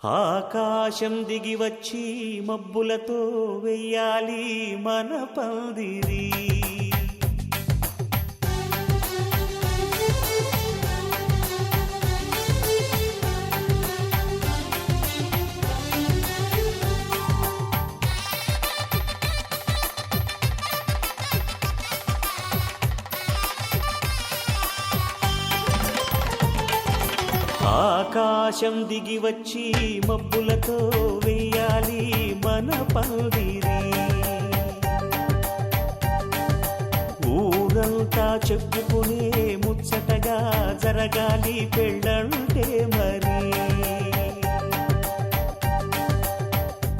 ఆకాశం దిగి వచ్చి మబ్బులతో వెయ్యాలి మన పందిరి. ఆకాశం దిగి వచ్చి మబ్బులతో వెయ్యాలి మన పందిరి. ఊరంతా చెప్పుకునే ముచ్చటగా జరగాలి పెళ్ళంటే మరి.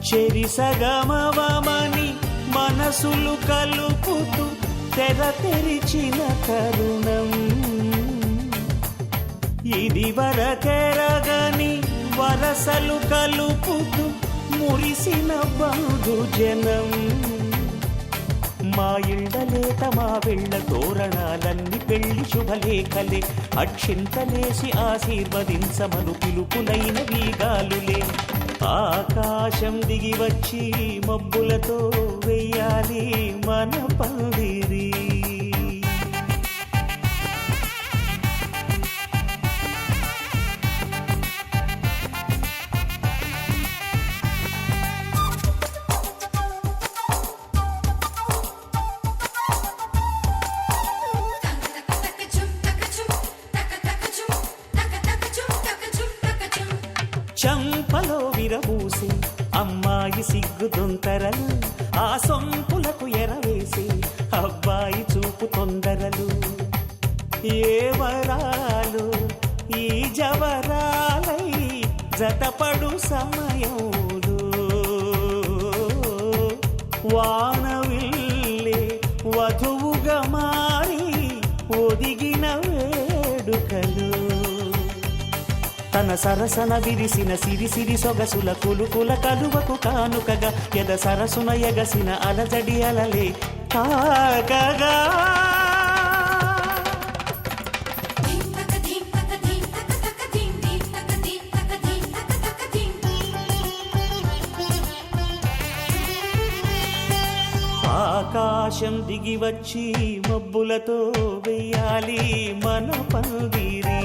చెరిసగమవమని మనసులు కలుపుతూ తెర తెరిచిన తరుణం. ఇది వరకెరగని వరసలు కలుపుతూ మురిసిన బంధుజనం. మా ఇళ్ళలేత మా వెళ్ళ తోరణాలన్నీ పెళ్లి శుభలేఖలే. అక్షింతలేసి ఆశీర్వదించమను పిలుపులైన వీగాలులే. ఆకాశం దిగి వచ్చి మబ్బులతో వెయ్యాలి మన పందిరి. చంపలో విరబూసి అమ్మాయి సిగ్గుదొంతరలు. ఆ సొంపులకు ఎరవేసి అబ్బాయి చూపు తొందరలు. ఏ వరాలు ఈ జవరాలై జతపడు సమయంలో. వానవిల్లే వధువుగా మారి ఒదిగిన వేడుకలు. తన సరసన విరిసిన సిరిసిరి సొగసుల కులుకుల కలువకు కానుకగా ఎద సరసున ఎగసిన అలజడి అలలే కాకగా. ఆకాశం దిగి వచ్చి మబ్బులతో వెయ్యాలి మన పందిరి.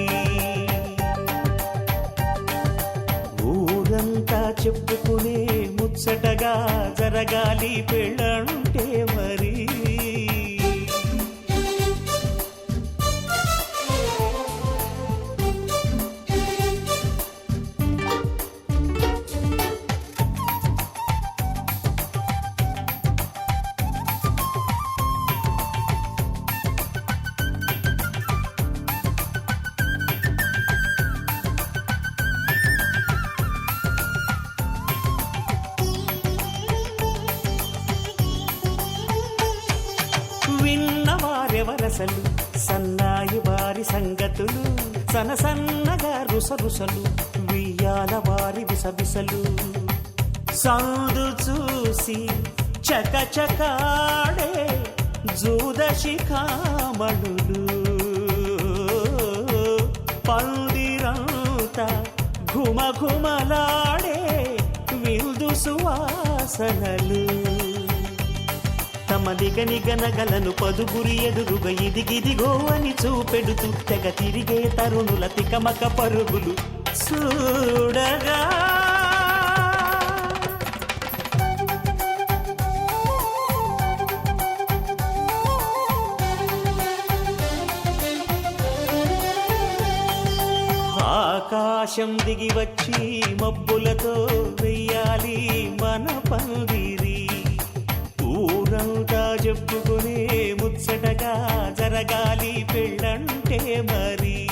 ఊరంతా చెప్పుకునే ముచ్చటగా జరగాలి పెళ్ళంటే మరి. విన్నవారెవరసలు సన్నాయి వారి సంగతులు. సనసన్నగా రుసరుసలు వియ్యాల వారి విసవిసలు. సందు చూసి చకచకాడే జూదశిఖామణులు. పందిరంతా ఘుమఘుమలాడే విందు సువాసనలు. తమ నిగనిగనగలను పదుగురి ఎదురుగా ఇదిగిదిగో అని చూపెడుతూ తెగ తిరిగే తరుణుల తికమక పరుగులు చూడగా. ఆకాశం దిగి వచ్చి మబ్బులతో వెయ్యాలి మన పందిరి. ఊరంతా చెప్పుకునే ముచ్చటగా జరగాలి పెళ్ళంటే మరి.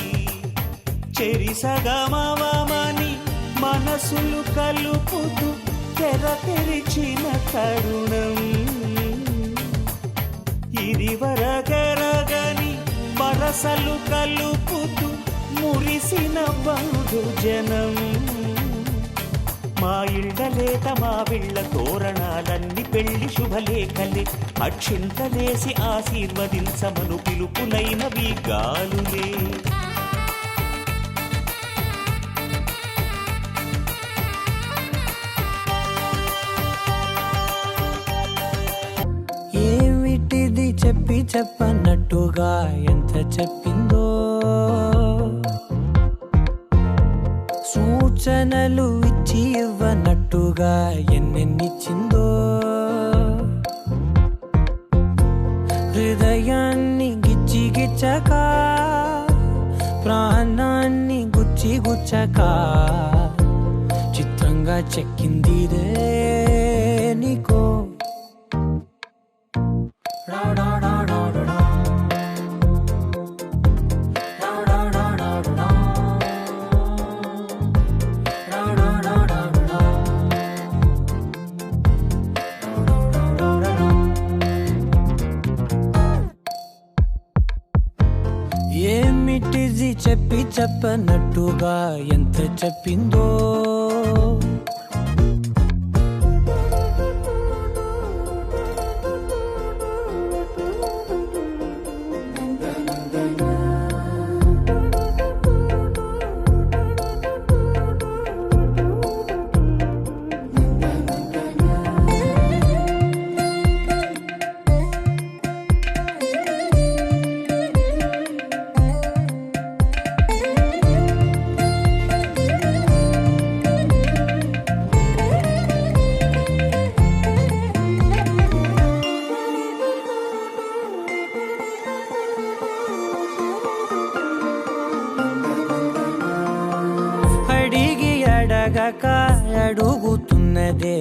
చెరిసగమవమని మనసులు కలుపుతూ తెర తెరిచిన తరుణం. ఇది వరకెరగని వరసలు కలుపుతూ మురిసిన బంధుజనం. మా ఇళ్ళలేత మా వీళ్ళ తోరణాలన్నీ పెళ్లి శుభలేఖలే. అక్షింతలేసి ఆశీర్వదించమను పిలుపులైన వీగాలులే. చెప్పి చెప్పన్నట్టుగా ఎంత చెప్పిందో, సూచనలు ఇచ్చి ఇవ్వనట్టుగా ఎన్నెన్నిచ్చిందో, హృదయాన్ని గిచ్చి గిచ్చక ప్రాణాన్ని గుచ్చి గుచ్చక చిత్రంగా చెక్కింది రే నీకో. ఏమిటిది చెప్పి చెప్పనట్టుగా ఎంత చెప్పిందో, అడిగి అడగక అడుగుతున్నదే,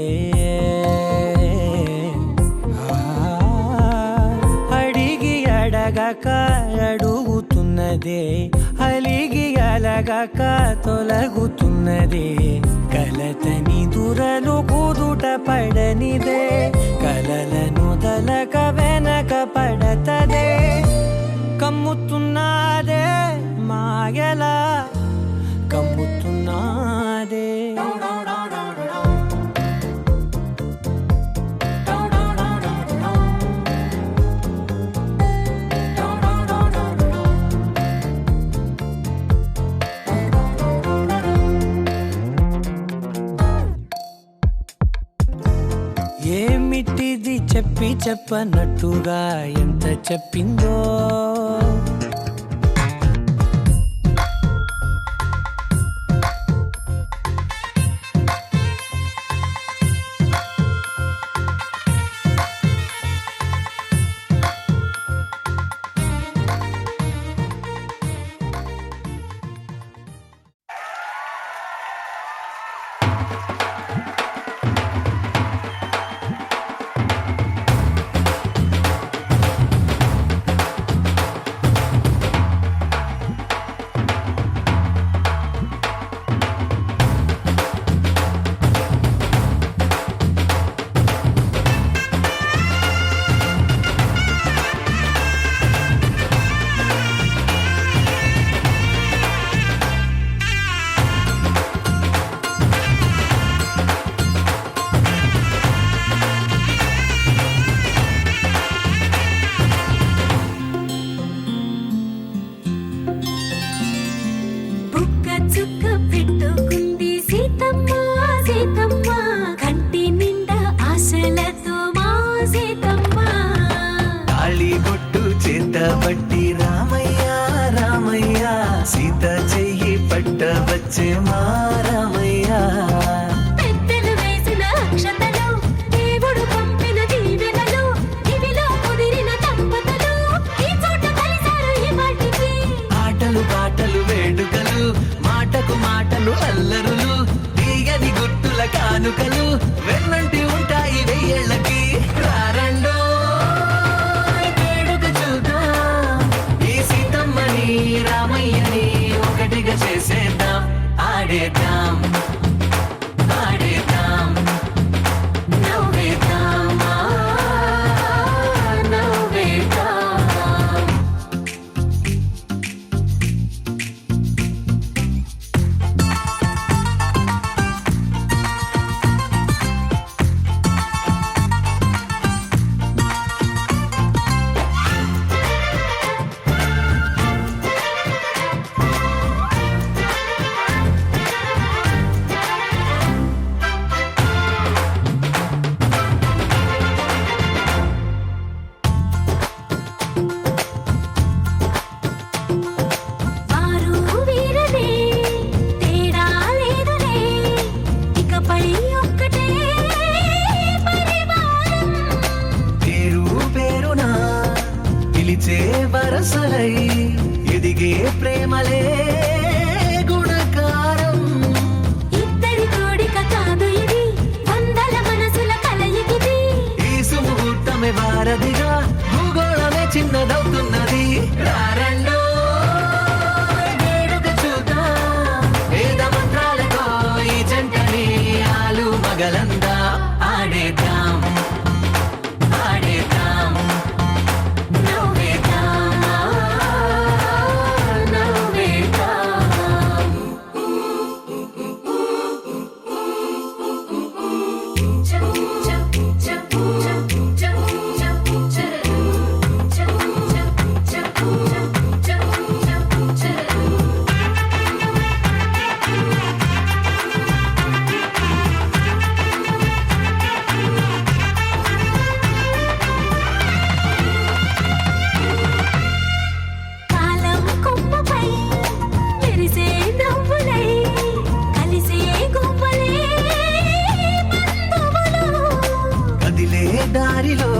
అడిగి అడగక అడుగుతున్నదే, అలిగి అలగక తొలగుతున్నదే, కలతని దురలు కుదుట పడనిదే, కలలను దలక వెనక పడతదే, కమ్ముతున్నదే మాయలా కమ్ముతున్నదే. ఏమిటిది చెప్పి చెప్పనట్టుగా ఎంత చెప్పిందో, పట్టి రామయ్య రామయ్య సీత చెయ్యి పట్టవచ్చే మా రామయ్య. పెద్దలు వేసిన అక్షతలు, దేవుడు పంపిన దీవెనలు, ఇవిలో కుదిరిన దంపతులు ఈ చోట కలిసారు ఈ వాటికి. ఆటలు పాటలు వేడుకలు, మాటకు మాటలు అల్లరులు, తీయని గుట్టుల కానుకలు వెన్నంటి ఉంటాయి వెయ్యేళ్ళకి. రారండో రామయ్యని ఒకటిగా చేసేద్దాం, ఆడేద్దాం ఆడేద్దాం నవ్వేద్దాం నవ్వేద్దాం. పగలందా ఆడేద్దాం ఆడేద్దాం నవ్వేద్దాం నవ్వేద్దాం కాలం కొమ్మపై మెరిసే నవ్వులై కలిసే గువ్వలే బంధువులు కదిలే దారిలో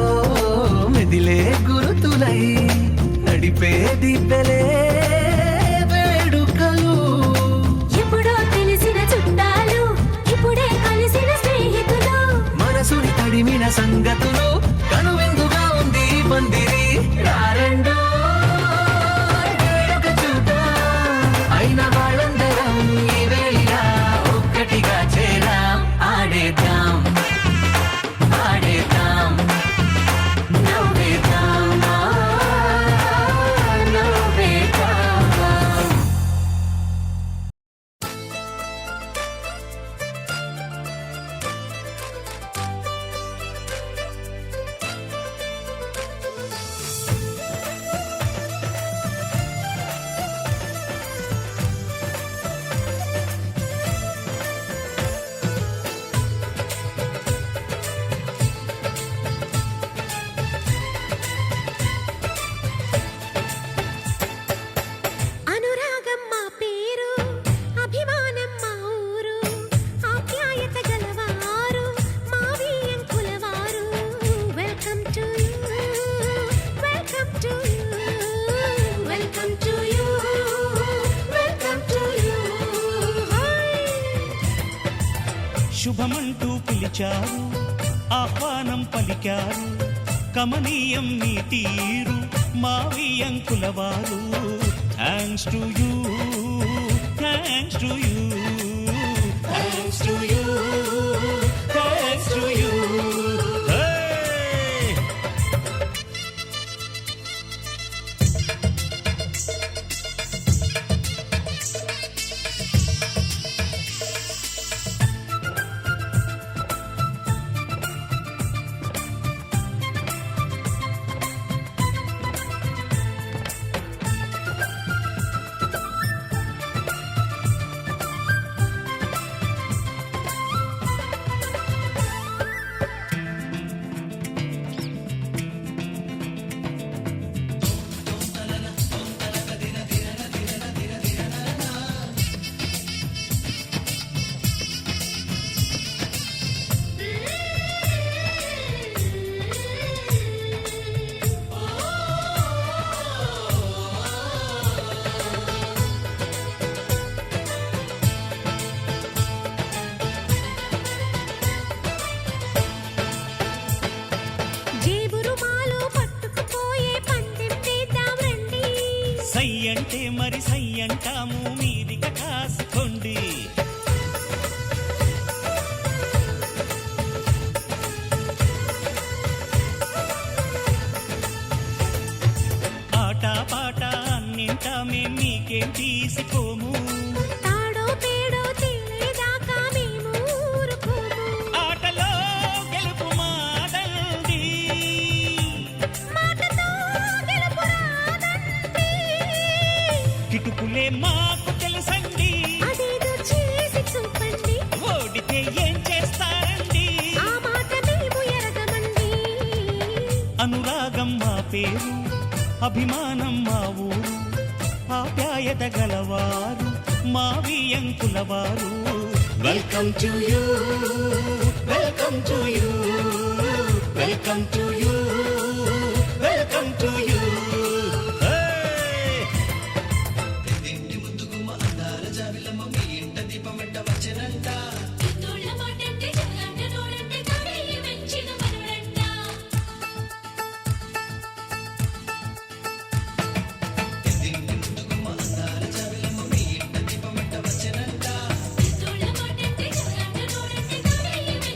మెదిలే గురుతులై నడిపే దిబ్బెలే వేడుకలు ఎప్పుడో తెలిసిన చుట్టాలు ఇప్పుడే కలిసిన స్నేహితులు మనసుని తడిమిన సంగతులు కనువిందుగా ఉంది ఈ పందిరి రారండో వేడుక చూద్దాం అయిన వాళ్ళందరం ఈ వేళ ఒక్కటిగా చేరాం ఆడేద్దాం ఆడేద్దాం నవ్వేద్దాం నవ్వేద్దాం అనురాగం మా పేరు అభిమానం మా ఊరు ఆప్యాయత గలవారు మా వియంకులవారు welcome to you welcome to you welcome to you welcome to you శుభమంటూ పిలిచారు ఆహ్వానం పలికారు కమనీయం నీ తీరు మావియంకుల వారు thanks to you thanks to you thanks to you thanks to you జేబురు మాలో పట్టుకుపోయే పందెం వేద్దాం రండి సై అంటే మరి సై అంటాము మీదిక కాసుకోండి ఆట పాట అన్నింటా మేం మీకేం తీసుకోము తాడో పేడో తేలేదాకా మేము ఊరుకోము ఆటలో గెలుపు మాదండి మాటతో గెలుపు రాదండి కిటుకులే మాకు తెలుసండి అదేదో చేసి చూపండి ఓడితే ఏం చేస్తారండి ఆ మాట మేము ఎరగమండి అనురాగం మా పేరు అభిమానం మా ఊరు ఆప్యాయత గలవారు మా వియంకుల వారు welcome to you welcome to you welcome to you welcome to you తోళ్ళ మాటంటే జగలాట నోడంటే తోడయ్య మెచ్చిన మనవడంట తోళ్ళ మాటంటే జగలాట నోడంటే తోడయ్య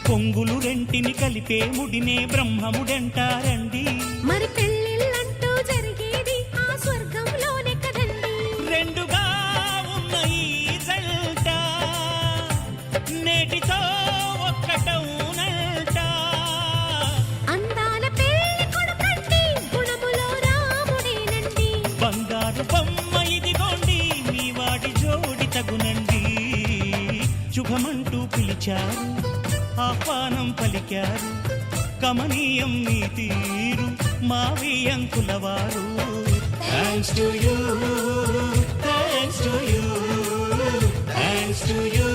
పొంగులు రెంటిని కలిపే ముడినే బ్రహ్మముడంటారండి. మరి పెళ్ళిళ్ళంటూ జరిగేది ఆ స్వర్గంలోనే కదండి. రెండుగా ఉన్న ఈ జంట నేటితో ఒక్కటవునంట. అందాల పెళ్లి కొడుకండి గుణములో రాముడేనండి. బంగారు బొమ్మ ఇదిగోండి మీ వాడి జోడి తగునండి. శుభమంటూ పిలిచారు ఆహ్వానం పలికారు కమనీయం మీ తీరు మా వియంకులవారు. Thanks to you, thanks to you, thanks to you,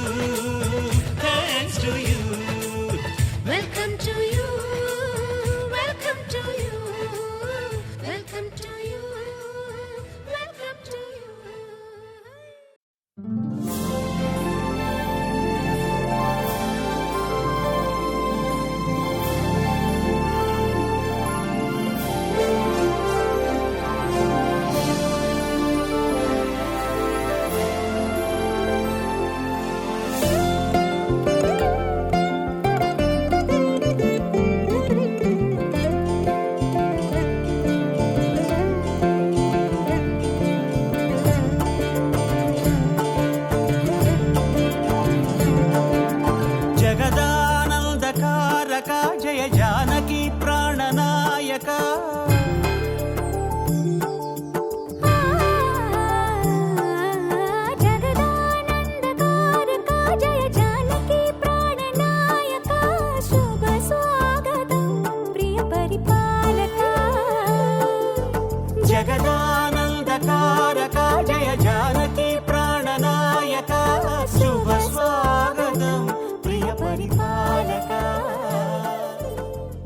thanks to you. Welcome to you, welcome to you, welcome to you, welcome to you. జగదానందకారక జయ జానకి ప్రాణనాయక. జగదానందకారక జయ జానకి ప్రాణనాయక. శుభ స్వాగతం ప్రియ పరిపాలక. జగదానందకారక జయ జానకి ప్రాణనాయక. శుభ స్వాగతం ప్రియ పరిపాలక.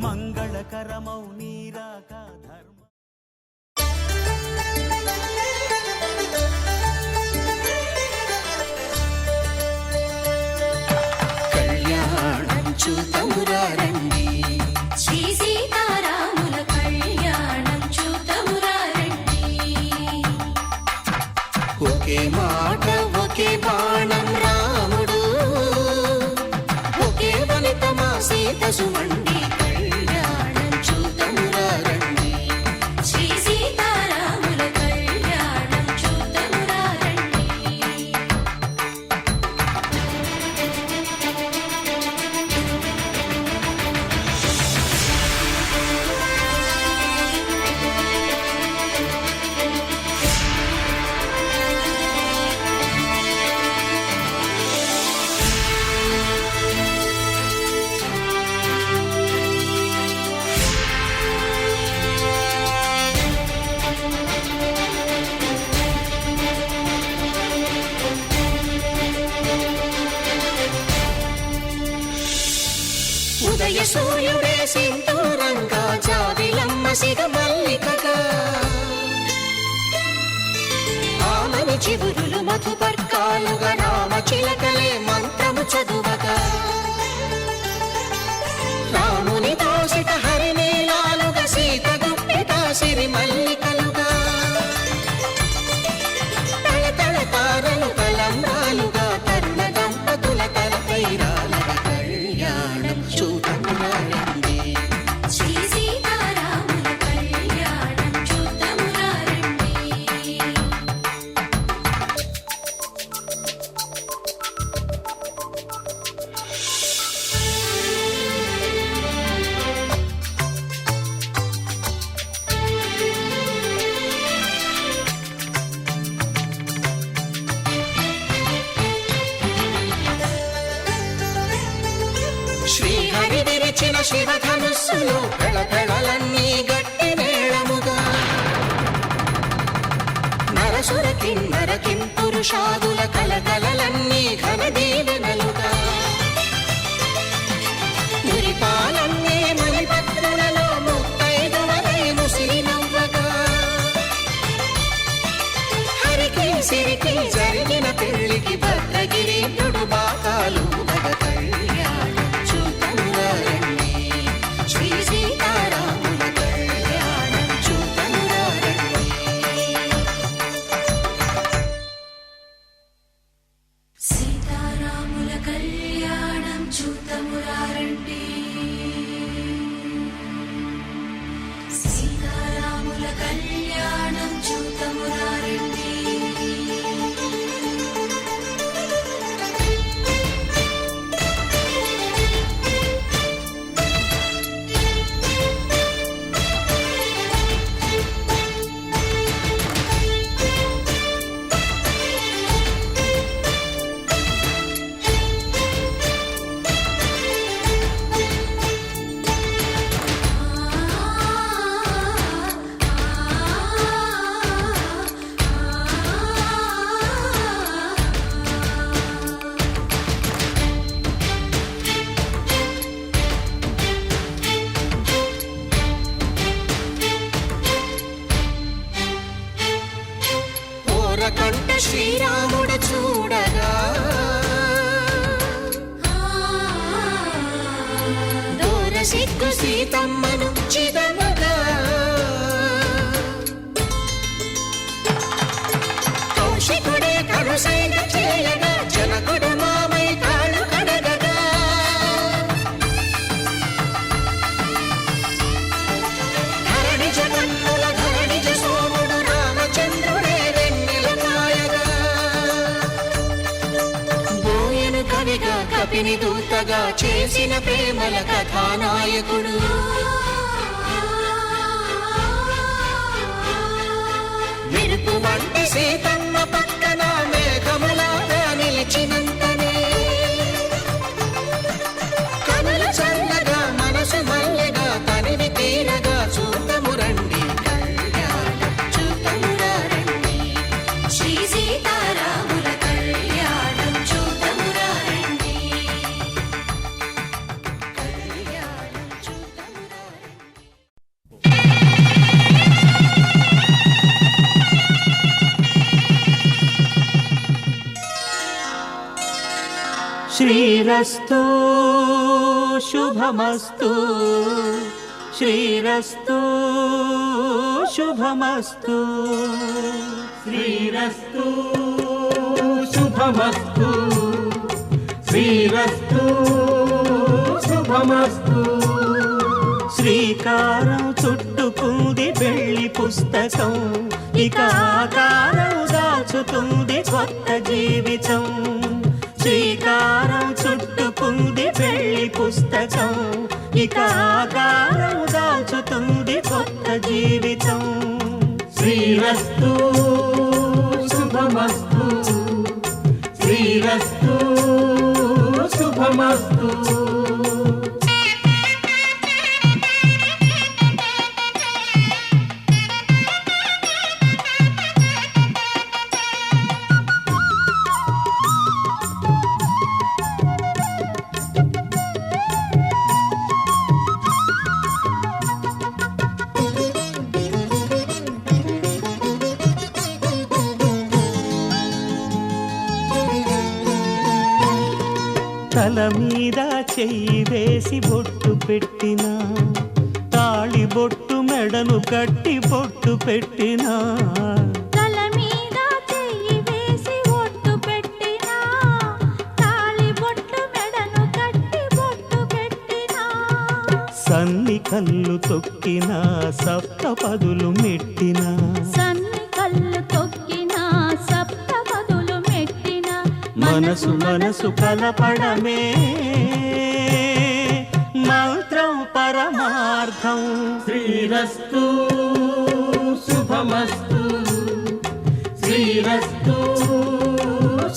మంగళకరమౌ నీరాక ధర్మ. కళ్యాణం చూతమురారండి. శ్రీ సీతారాముల కళ్యాణం చూతమురారండి. ఒకే మాట ఒకే బాణం రాముడు, ఒకే వనిత మా సీత సుమండి. కళ్యాణం చూతమురారండి. శ్రీ సీతారాముల కళ్యాణం చూతమురారండి. ఉదయ సూర్యుడే సింధూరంగా జాబిలమ్మ సిగ మల్లికగా. ఆమని చివురులు మధుపర్కాలుగా రామ చిలకలే మంత్రము చదువగా. రాముని దోసిట హరినీలాలుగా సీత గుప్పిట సిరి మల్లికలుగా. తళతళ తారలు తలంబ్రాలుగా తరుణ దంపతుల తలపైరాలుగా. కళ్యాణం చూతమురారండి. శ్రీ సీతారాముల కళ్యాణం చూతమురారండి. శ్రీహరి విరిచిన శివధనుస్సులు పెళపెళలన్నీ గట్టి మేళముగా. నరసుర కిన్నర కింపురుషాదుల కలకలలన్నీ ఘన దీవెనలుగా. మురిపాలన్నీ మణిపత్రులలో ముత్తైదువలై ముసిరి నవ్వగా. హరికి సిరికి జరిగిన పెళ్లికి భద్రగిరీంద్రుడు బాకాలు కళ్యాణం చూతమురారండి. శ్రీ సీతారాముల కళ్యాణం చూతమురారండి. సీతారాముల కళ్యాణం చూతమురారండి సీతారాముల కళ్యాణం చూతమురారండి కంట శ్రీరాముడు చూడగా దూర సిగ్గు సీతమ్మను చిదమగా కౌశికుడే కరుసైన చేయగా జనకుడు మామై కాళ్ళు కడగగా ధరణి జగన్నుల ధరణిజ సోముడు రామచంద్రుడే కవిగా కపిని దూతగా చేసిన ప్రేమల కథానాయకుడు మెరుపు వంటి సీతమ్మ పక్కన మేఘములాగా నిలిచినంతనే కనులు చల్లగా మనసు మల్లెగా తనివి తీరగా చూతము రండి కళ్యాణం చూతము రండి శ్రీ సీతారాముల కళ్యాణం చూతము రండి కళ్యాణం చూతము రండి శ్రీరస్తు శుభమస్తు శ్రీరస్తు శుభమస్తు శ్రీరస్తు శుభమస్తు శ్రీరస్తు శుభమస్తు శ్రీకారం చుట్టుకుంది వెళ్ళి పుస్తకం ఇక ఆకారం దాచుతుంది కొత్త జీవితం శ్రీకారం చుట్టుకుంది వెళ్ళి పుస్తకం ఇక ఆకారం దాచుతుంది కొత్త జీవితం శ్రీరస్తు శుభమస్తు శ్రీరస్తు శుభమస్తు తల మీద చెయ్యి వేసి బొట్టు పెట్టినా తాళి బొట్టు మెడను కట్టి బొట్టు పెట్టినా తల మీద చెయ్యి వేసి బొట్టు పెట్టినా తాళి బొట్టు మెడను కట్టి బొట్టు పెట్టినా సన్ని కళ్ళు తొక్కినా సప్త పదులు మెట్టినా సన్ని కళ్ళు తొక్కినా సప్త పదులు మెట్టినా మనసు మనసు కలపడమే మంత్రం పరమార్థం శ్రీరస్తు శుభమస్తు శ్రీరస్తు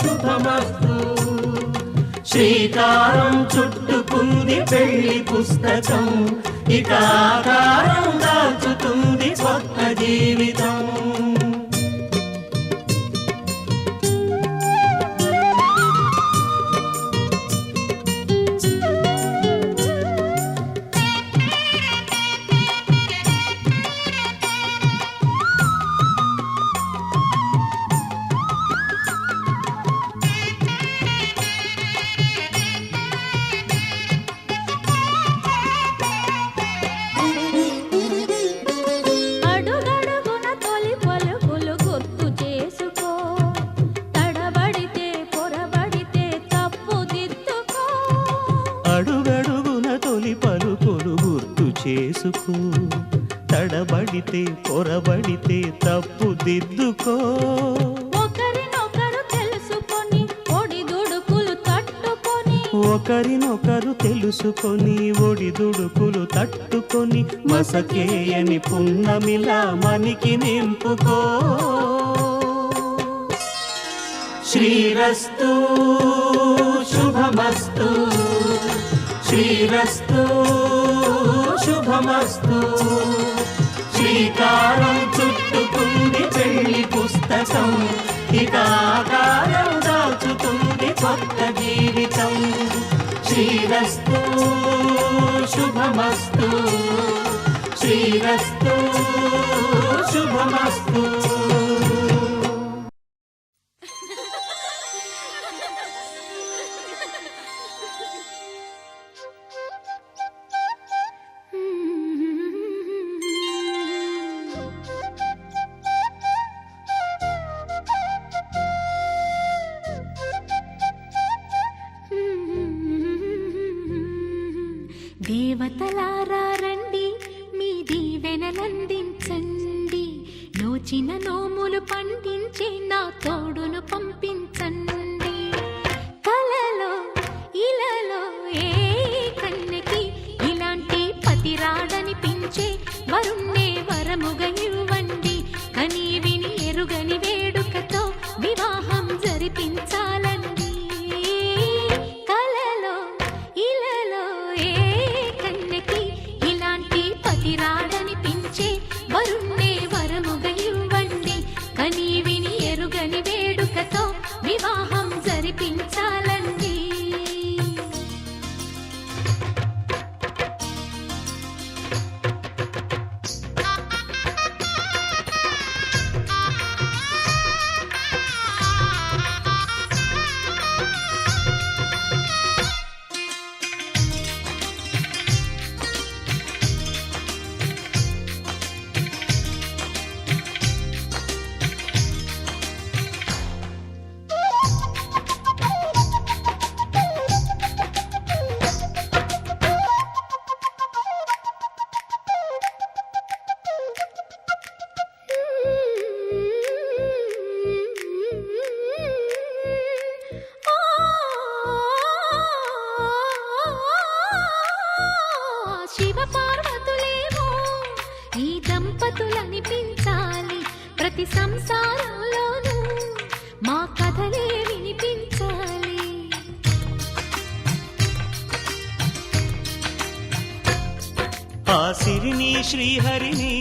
శుభమస్తు శ్రీకారం చుట్టుకుంది పెళ్లి పుస్తకం ఇక ఆకారం దాచుతుంది కొత్త జీవితం అడుగడుగున తొలి అడుగడుగున తొలి పలుకులు గుర్తు చేసుకో, తడబడితే పొరబడితే తప్పు దిద్దుకో. ఒకరినొకరు తెలుసుకొని ఒడిదుడుకులు తట్టుకొని, ఒకరినొకరు తెలుసుకొని ఒడిదుడుకులు తట్టుకొని, మసకేయని పున్నమిలా మనికి నింపుకో. శ్రీరస్తు శుభమస్తు, శ్రీరస్తు శుభమస్తు. శ్రీకారం చుట్టుకుంది పెళ్లి పుస్తకం, ఇక ఆకారం దాచుతుంది కొత్త జీవితం. శ్రీరస్తు శుభమస్తు, శ్రీరస్తు శుభమస్తు. దేవతలారా రండి, మీ దీవెనలందించండి. నోచిన నోములు పండించే నా తోడును పంపించండి. కలలో ఇలలో ఏ కన్నెకి ఇలాంటి పతి రాడనిపించే వరుణ్ణే వరముగా ఇవ్వండి. కని విని ఎరుగని వేడుకతో వివాహం జరిపించాలండి. కలలో ఇలలో ఏ కన్నెకి ఇలాంటి పతి రాడనిపించే వరుణ్ణే వరముగా ఇవ్వండి. కని విని ఎరుగని వేడుకతో వివాహం జరిపించాలండి. శివ పార్వతులేమో ఈ దంపతులనిపించాలి. ప్రతి సంసారంలోనూ మా కథలే వినిపించాలి. ఆ సిరిని శ్రీహరిని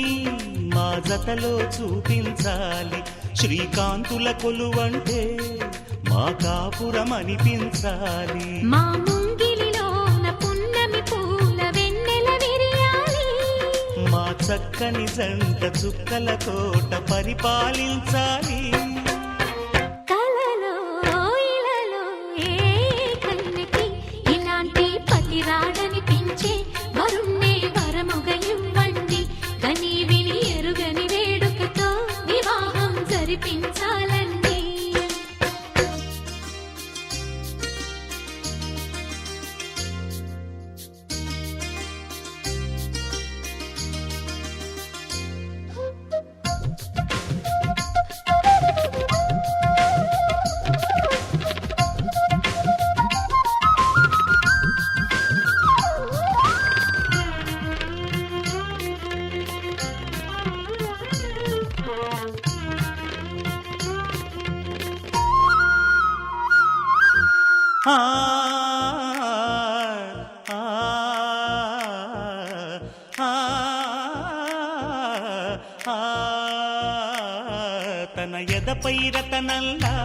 మా జతలో చూపించాలి. శ్రీకాంతుల కొలువంటే మా కాపురం అనిపించాలి. మా ముంగిలిలోన పున్నమి పూల వెన్నెల విరియాలి. మా చక్కని జంట చుక్కల తోట పరిపాలించాలి. కలలో ఇలలో ఏ కన్నెకి ఇలాంటి పతి రాడనిపించే వరుణ్ణే వరముగా ఇవ్వండి. కని విని ఎరుగని వేడుకతో వివాహం జరిపించాలండి. ఆ ఆ ఆ ఆ తన ఎదపై రతనల్లా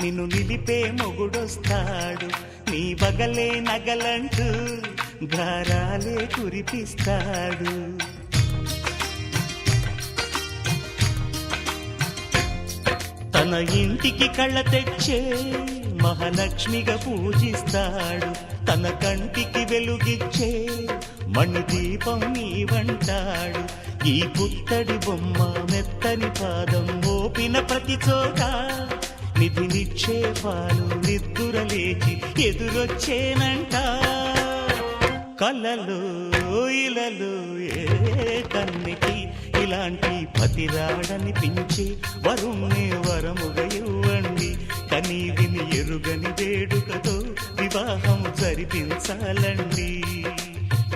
నిన్ను నిలిపే మొగుడొస్తాడు. నీ బగలే నగలంటూ గారాలే కురిపిస్తాడు. తన ఇంటికి కళ్ళ తెచ్చే మహాలక్ష్మిగా పూజిస్తాడు. తన కంటికి వెలుగిచ్చే మణిదీపం నీవంటాడు. ఈ పుత్తడి బొమ్మ మెత్తని పాదం మోపిన ప్రతి చోట నిధి నిక్షేపాలు నిద్దురలేచి ఎదురొచ్చేనంట. కలలో ఇలలో ఏ కన్నికి ఇలాంటి పతిరాడనిపించే వరుణ్ణి వరముగా ఇవ్వండి. కని విని ఎరుగని వేడుకతో వివాహం జరిపించాలండి.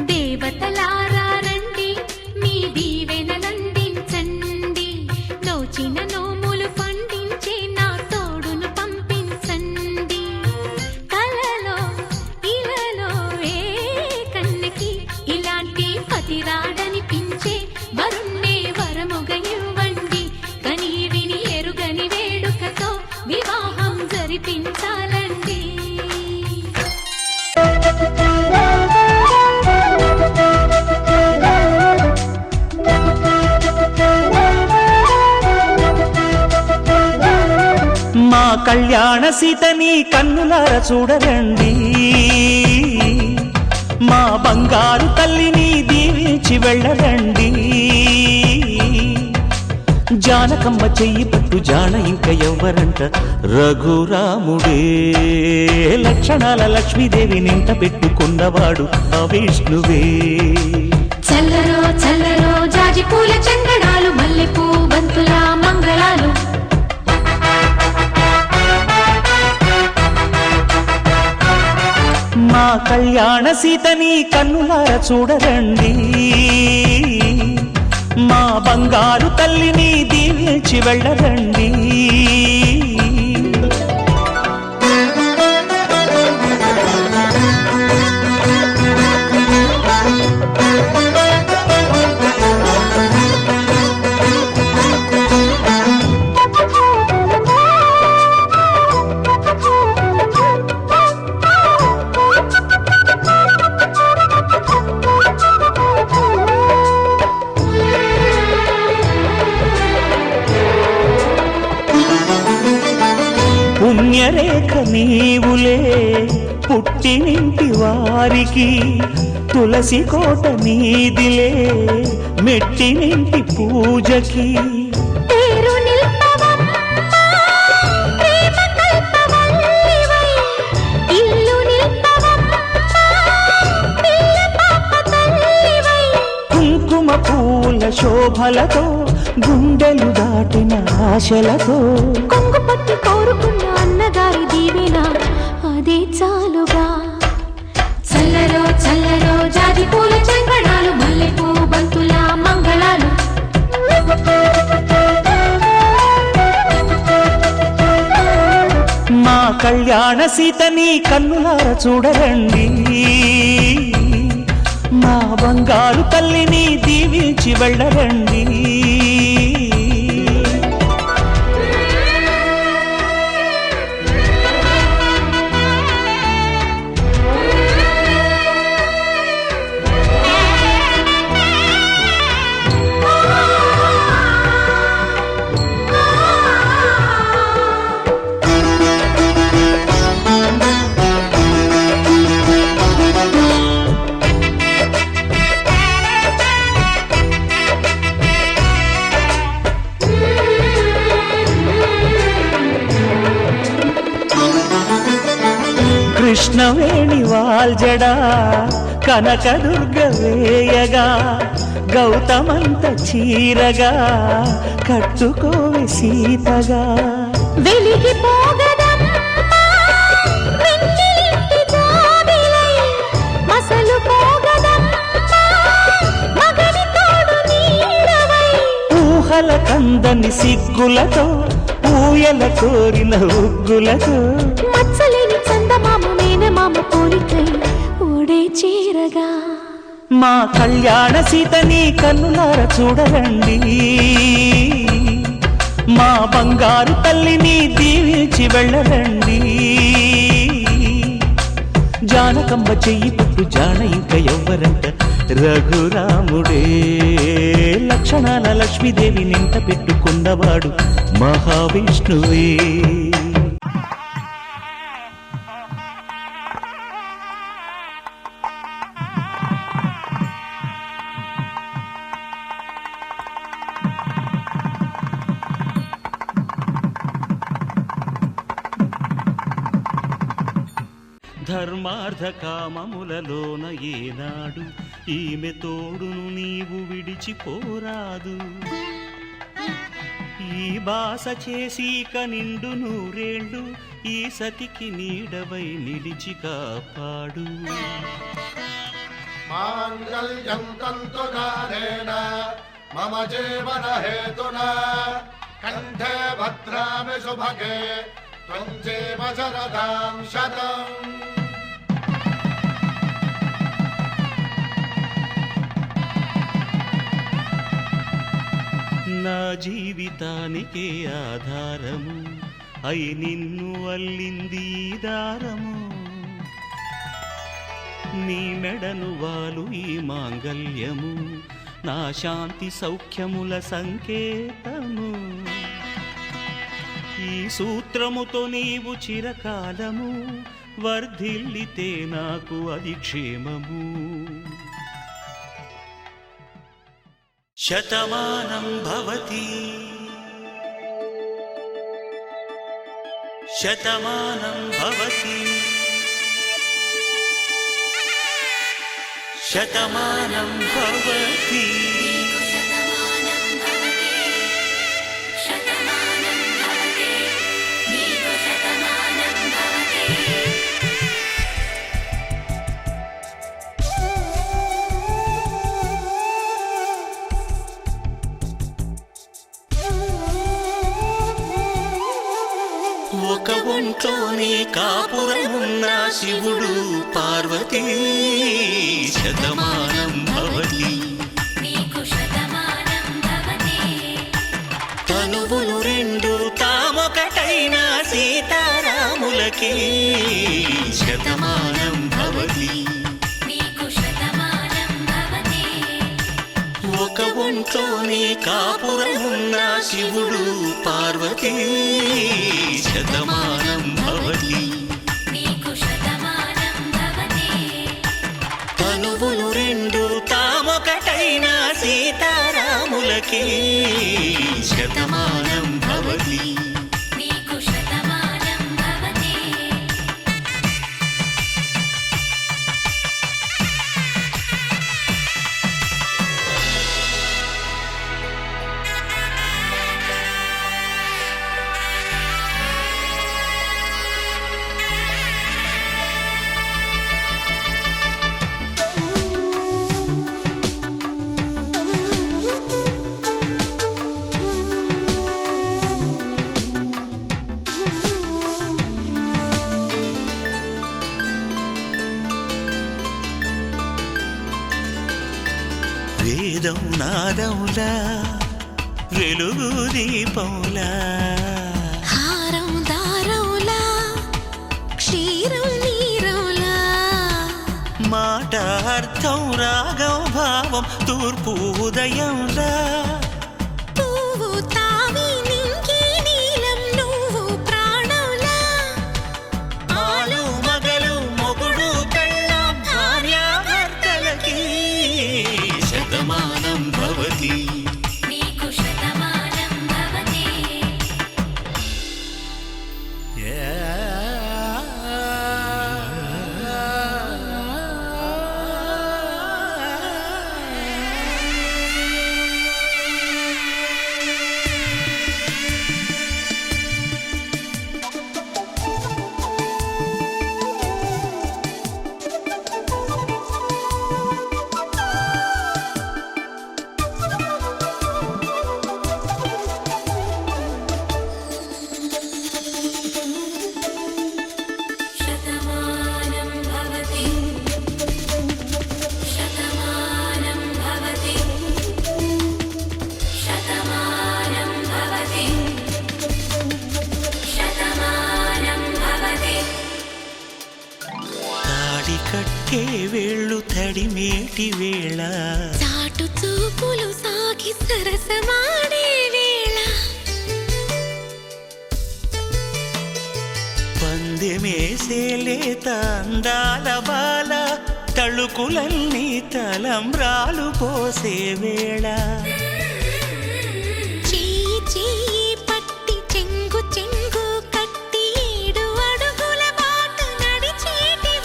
దేవతలారా రండి, మీ దీవెనలందించండి. నోచిన నోములు పండించే నా తోడును పంపించండి. కలలో ఇలలో ఏ కన్నకి ఇలాంటి పతిరాడనిపించే వరుణ్ణే వరముగా ఇవ్వండి. కని విని ఎరుగని వేడుకతో వివాహం జరిపించాలండి. మా కళ్యాణ సీతని కన్నులార చూడరండి. మా బంగారు తల్లిని దీవించి వెళ్ళరండి. జానకమ్మ చెయ్యి పట్టు జాన ఇంక ఎవ్వరంట రఘురాముడే. లక్షణాల లక్ష్మీదేవి నింట పెట్టుకున్నవాడు ఆ విష్ణువే. చల్లరో చల్లరో జాజి పూల చందనాలు, మల్లెపూ బంతుల మంగళాలు. మా కళ్యాణ సీతని కన్నులార చూడరండి. మా బంగారు తల్లిని దీవించి వెళ్ళరండి. పుణ్యరేఖ నీవులే పుట్టినింటి వారికి. తులసి కోట నీదిలే మెట్టినింటి పూజకి. పేరు నిల్పవమ్మా, ప్రేమ కల్పవల్లివై. ఇల్లు నిల్పవమ్మా, పిల్ల పాప తల్లివై. కుంకుమ పూల శోభలతో గుండెలు దాటిన ఆశలతో కొంగు పట్టి కోరుకున్న అన్నగారి దీవెన అదే చాలుగా. చల్లరో చల్లరో జాజి పూల చంకణాలు, మల్లెపూ బంతుల మంగళాలు. మా కళ్యాణ సీతని కన్నులార చూడరండి. మా బంగారు తల్లిని దీవించి వెళ్ళరండి. కృష్ణవేణి వాల్జడా కనకదుర్గ వేయగా. గౌతమంత చీరగా కట్టుకోవి సీతగా. వెలిగిపోగదమ్మా వెన్నెలింటి జాబిలై. మసలు పోగదమ్మా మగని తోడు నీడవై. ఊహల కందని సిగ్గులతో ఊయల కోరిన ఉగ్గులతో. మచ్చలేని చందమామ మేనమామ పోలికై ఓడే చీరగా. మా కళ్యాణ సీతని కన్నులార చూడరండి. మా బంగారు తల్లిని దీవించి వెళ్ళరండి. జానకమ్మ చెయ్యి పట్టు జాన ఇంక ఎవ్వరంట రఘురాముడే. లక్షణాల లక్ష్మీదేవి నింట పెట్టుకున్నవాడు మహావిష్ణువే. ధర్మార్థ కామములలోన ఏనాడు ఈమె తోడును నీవు విడిచిపోరాదు. ఈ బాస చేసి నిండు నూరేళ్ళు ఈ సతికి నీడవై నిలిచి కాపాడు. మాంగళ్యం తంతునానేన మమ జీవన హేతునా కంఠే భద్రామి శుభగే త్వం జీవ శరదాం శతం. నా జీవితానికే ఆధారము అయి నిన్ను అల్లింది దారము. నీ మెడను వాలు ఈ మాంగల్యము నా శాంతి సౌఖ్యముల సంకేతము. ఈ సూత్రముతో నీవు చిరకాలము వర్ధిల్లితే నాకు అది క్షేమము. శతమానం భవతి శతమానం భవతి శతమానం భవతి. ఒక ఒంట్లోనే కాపురమున్న శివుడు పార్వతీ శతమానం భవతి. తనువులు రెండు తామొకటైన సీతారాములకి శతమానం భవతి. ఒక ఒంట్లోనే కాపురమున్న శివుడు పార్వతీ శతమానం భవతి. తనువులు రెండు తామొకటైన సీతారాములకి శతమానం భవతి. వేదం నాదములా వెలుగు దీపంలా హారం దారంలా క్షీరం నీరంలా మాట అర్థం రాగం భావం తూర్పు ఉదయంలా పువ్వు తావి నింగి నీలం నువ్వు ప్రాణంలా ఆలు మగలు మొగుడు పెళ్ళాం భార్యాభర్తలకి శతమానం భవతి. కట్టే వేళ్ళు తడిమేటి వేళ చాటు చూపులు సాగి సరసమాడే వేళ పందెమేసేలేత అందాల బాల తళుకులన్నీ తలంబ్రాలు పోసే వేళ చెయ్యి చెయ్యి పట్టి చెంగు చెంగు కట్టి 7 అడుగుల బాట నడిచేటి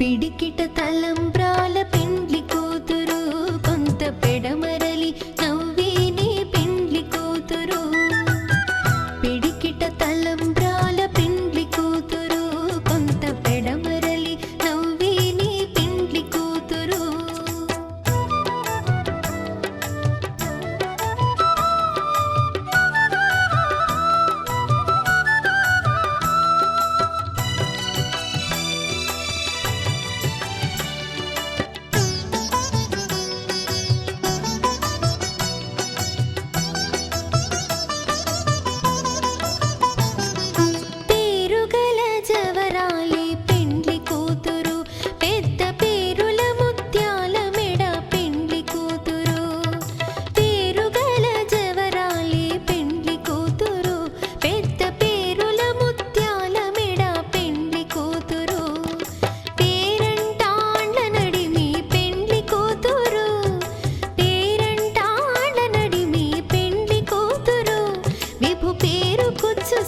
పిడికిట తలంబ్రాల పెండ్లి కూతురు కొంత పెడమరలి నవ్వేనే పెండ్లి కూతురు పిడికిట తలంబ్రాల పెండ్లి కూతురు కొంత పెడమరలి నవ్వేనే పెండ్లి కూతురు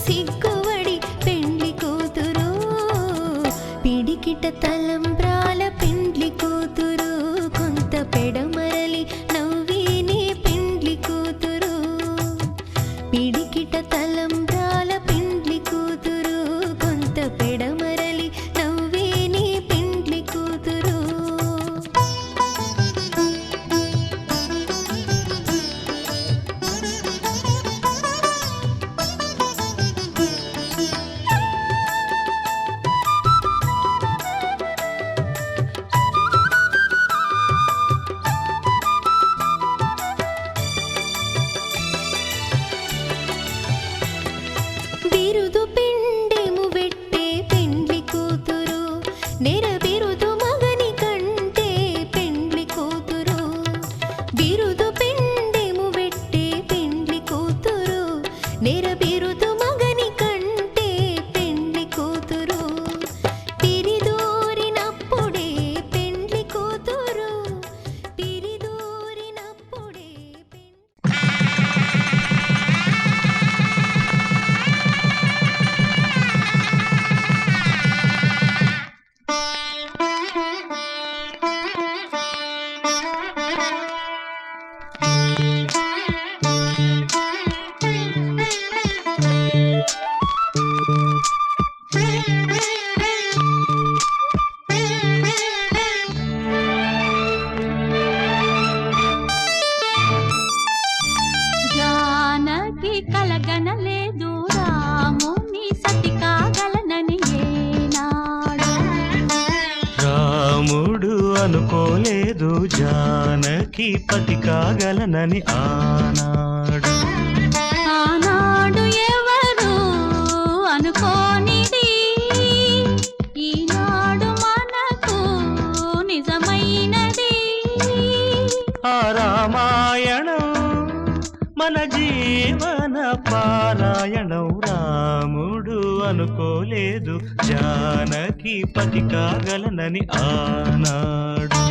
సిగ్గువడి పెండ్లి కూతురు పిడికిట తలంబ్రాల పెండ్లి కూతురు కొంత పెడమరలి నవ్వేనే పెండ్లి కూతురు పిడికిట తలంబ్రాల పెండ్లి కూతురు కొంత పెడమరలి నవ్వేనే పెండ్లి కూతురు బిరుదు పిండెము వెట్టే పెండ్లి కూతురు నెర బిరుదు మగని కంటే పెండ్లి కూతురు బిరుదు పిండెము వెట్టే పెండ్లి కూతురు నెర బిరుదు మగని కంటే పెండ్లి కూతురు పిరిదోరినప్పుడే పెండ్లి కూతురు పిరిదోరినప్పుడే జానకి కలగనలేదు రాముని సతి కాగలనని ఏనాడు రాముడు అనుకోలేదు జానకి పతి కాగలనని ఆనాడు ఆనాడు ఎవరు అనుకోనిది ఈనాడు మనకు నిజమైనది ఆ రామాయణం మన జీవన పారాయణం రాముడు అనుకోలేదు జానకి పతి కాగలనని ఆనాడు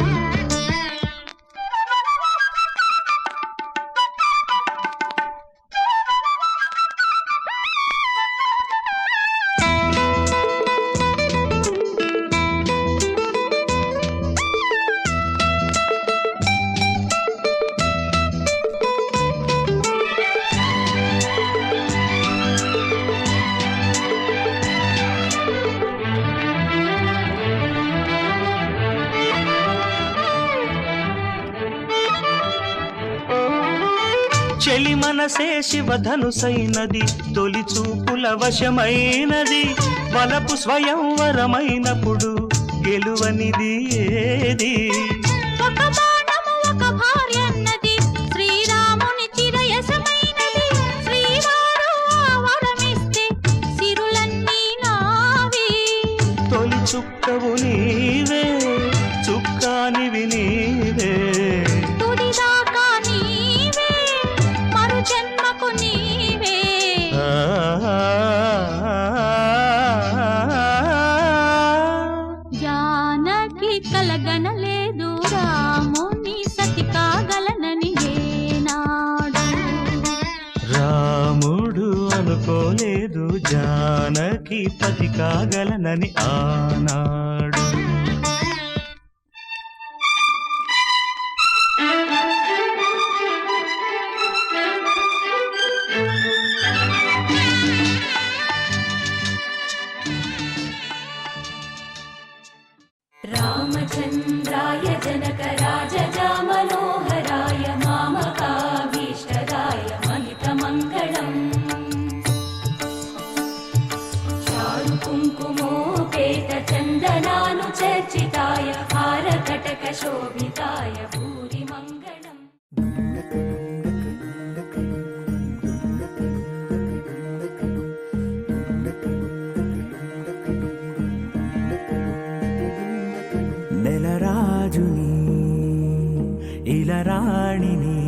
చెలి మనసే శివధనుసైనది తొలి చూపుల వశమైనది వలపు స్వయంవరమైనప్పుడు గెలువనిది ఏది ఒక బాణము ఒక భార్య అన్నది శ్రీరాముని చిరయసమైనది శ్రీవారు వరమిస్తే సిరులన్నీ నావి తొలి చుక్కవు నీవే చుక్కానివి నీవే తుడిదాకా నీవే మరు జన్మకు నీవే జానకి కలగనలేదు రాముని సతి కాగలనని ఏనాడు రాముడు అనుకోలేదు జానకి పతి కాగలనని ఆనాడు శోభితాయ భూరి మంగళం. నెలరాజుని ఇలరాణిని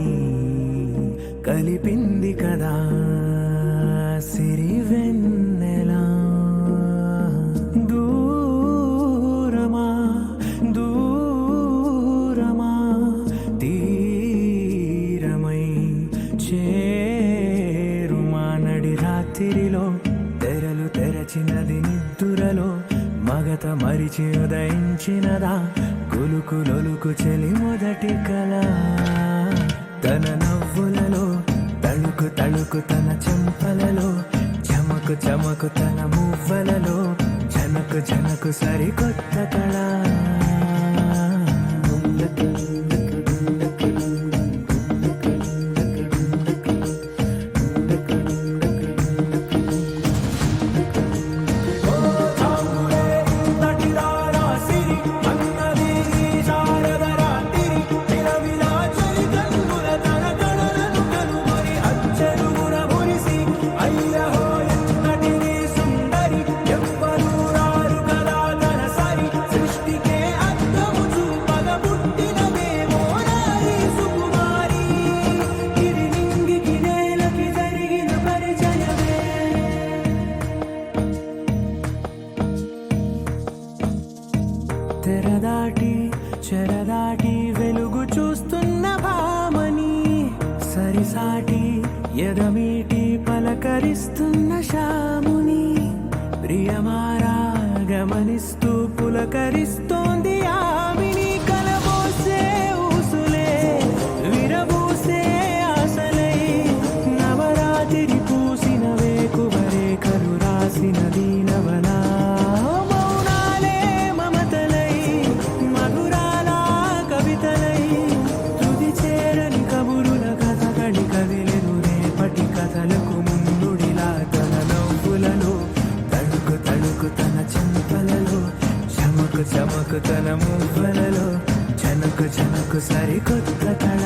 కలిపింది కదా సిరివెన్నెలా. దూరమా దూరమా తీరమై చేరుమా నడి రాత్రిలో తెరలు తెరచినది నిద్దురలో మగత మరిచి ఉదయించినదా కులుకు లొలుకు చెలి మొదటి కళ. తన నవ్వులలో తళుకు తళుకు తన చెంపలలో చమకు చమకు తన మువ్వలలో జనకు జనకు సరికొత్త కళ. తెరదాటి చెరదాటి వెలుగు చూస్తున్న భామని సరిసాటి ఎదమీటి పలకరిస్తున్న శాముని ప్రియమారా గమనిస్తూ పులకరిస్తోంది ఆమిని. కలబోసే ఊసులే విరబూసే ఆశలై నవరాత్రి పూసిన వేకువరేఖలు రాసిన దీనవనా. కథలకు ముందుడిలా తన నవ్వులలో తళుకు తళుకు తన చెంపలలో చమకు చమకు తన మువ్వలలో జనకు జనకు సరికొత్త కళ.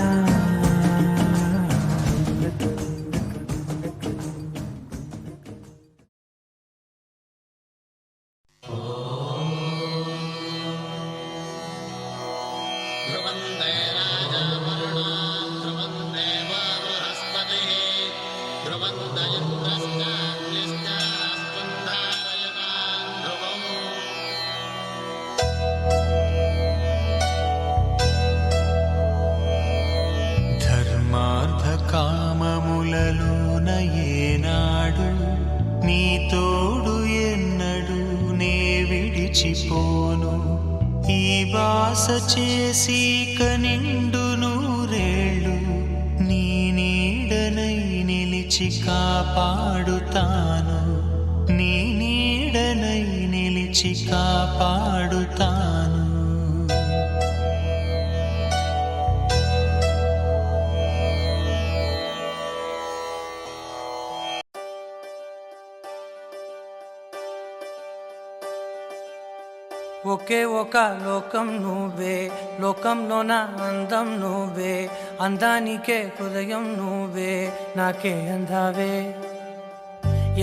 కామములలోన ఏనాడు నీ తోడు ఎన్నడు నే విడిచిపోను. ఈ వాస చేసి కనిండు నూరేళ్ళు నీ నీడనై నిలిచి కాపాడుతాను. నీ నీడనై నిలిచి కాపాడుతాను. ఒకే ఒక లోకం నువ్వే, లోకంలోన అందం నువ్వే, అందానికే హృదయం నువ్వే, నాకే అందావే.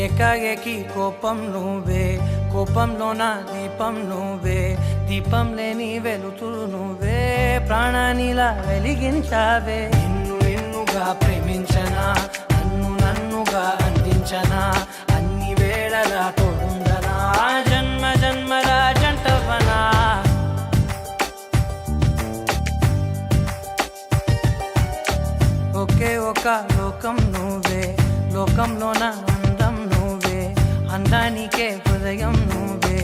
ఏకాఏకి కోపం నువ్వే, కోపంలోన దీపం నువ్వే, దీపం లేని వెలుతురు నువ్వే, ప్రాణానిలా వెలిగించావే. నిన్ను నిన్నుగా ప్రేమించనా, నన్ను నన్నుగా అందించనా, అన్ని వేళలా తోడుందనా, జన్మ జన్మల జంటవనా. ఒకే ఒక లోకం నువ్వే, లోకంలోన అందం నువ్వే, అందానికే హృదయం నువ్వే,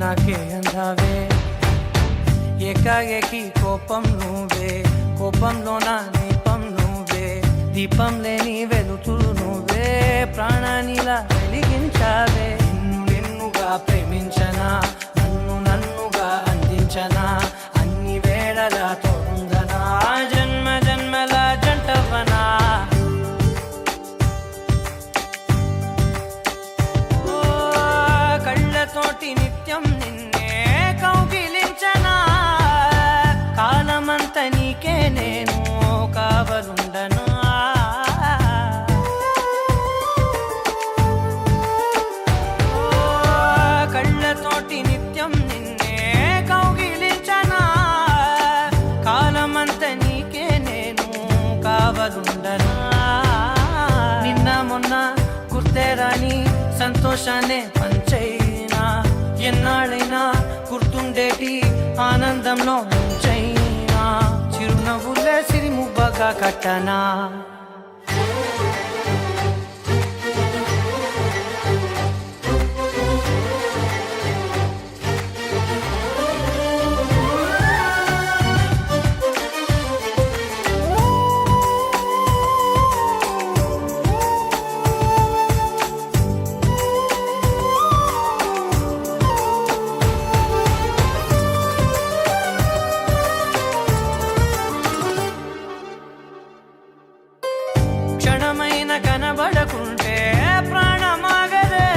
నాకే అందావే. ఏకాఏకి కోపం నువ్వే, కోపంలోన దీపం నువ్వే, దీపం లేని వెలుతురు నువ్వే, ప్రాణానిలా వెలిగించావే. నిన్ను నిన్నుగా ప్రేమించనా, నన్ను నన్నుగా అందించనా, అన్ని వేళలా తోడుందనా, జన్మ జన్మల జంటవనా. కళ్ళతోటి నిత్యం నిన్నే కౌగిలించనా, కాలం సంతోషాన్ని పంచైనా ఎన్నాళ్ళైనా గుర్తుండేటి ఆనందంలో ముంచైనా చిరునవ్వులే సిరిముబ్బగా కట్టనా క్షణమైన కనబడకుంటే ప్రాణమాగదే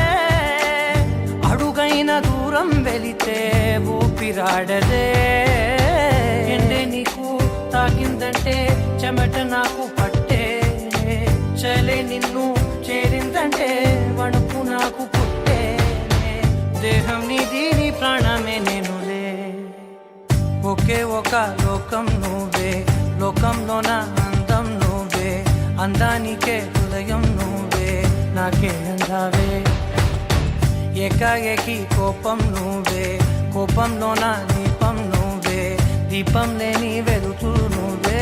అడుగైన దూరం వెళితే ఊపిరాడదే ఎండే నీకు తాకిందంటే చెమట నాకు పట్టే చలే నిన్ను చేరిందంటే వణుకు నాకు పుట్టే దేహం నీది నీ ప్రాణమే నేనులే ఒకే ఒక లోకం నువ్వే లోకంలోన అందం నువ్వే అందానికే హృదయం నువ్వే నాకే అందావే ఏకాఏకి కోపం నువ్వే కోపంలోన దీపం నువ్వే దీపం లేని వెలుతురు నువ్వే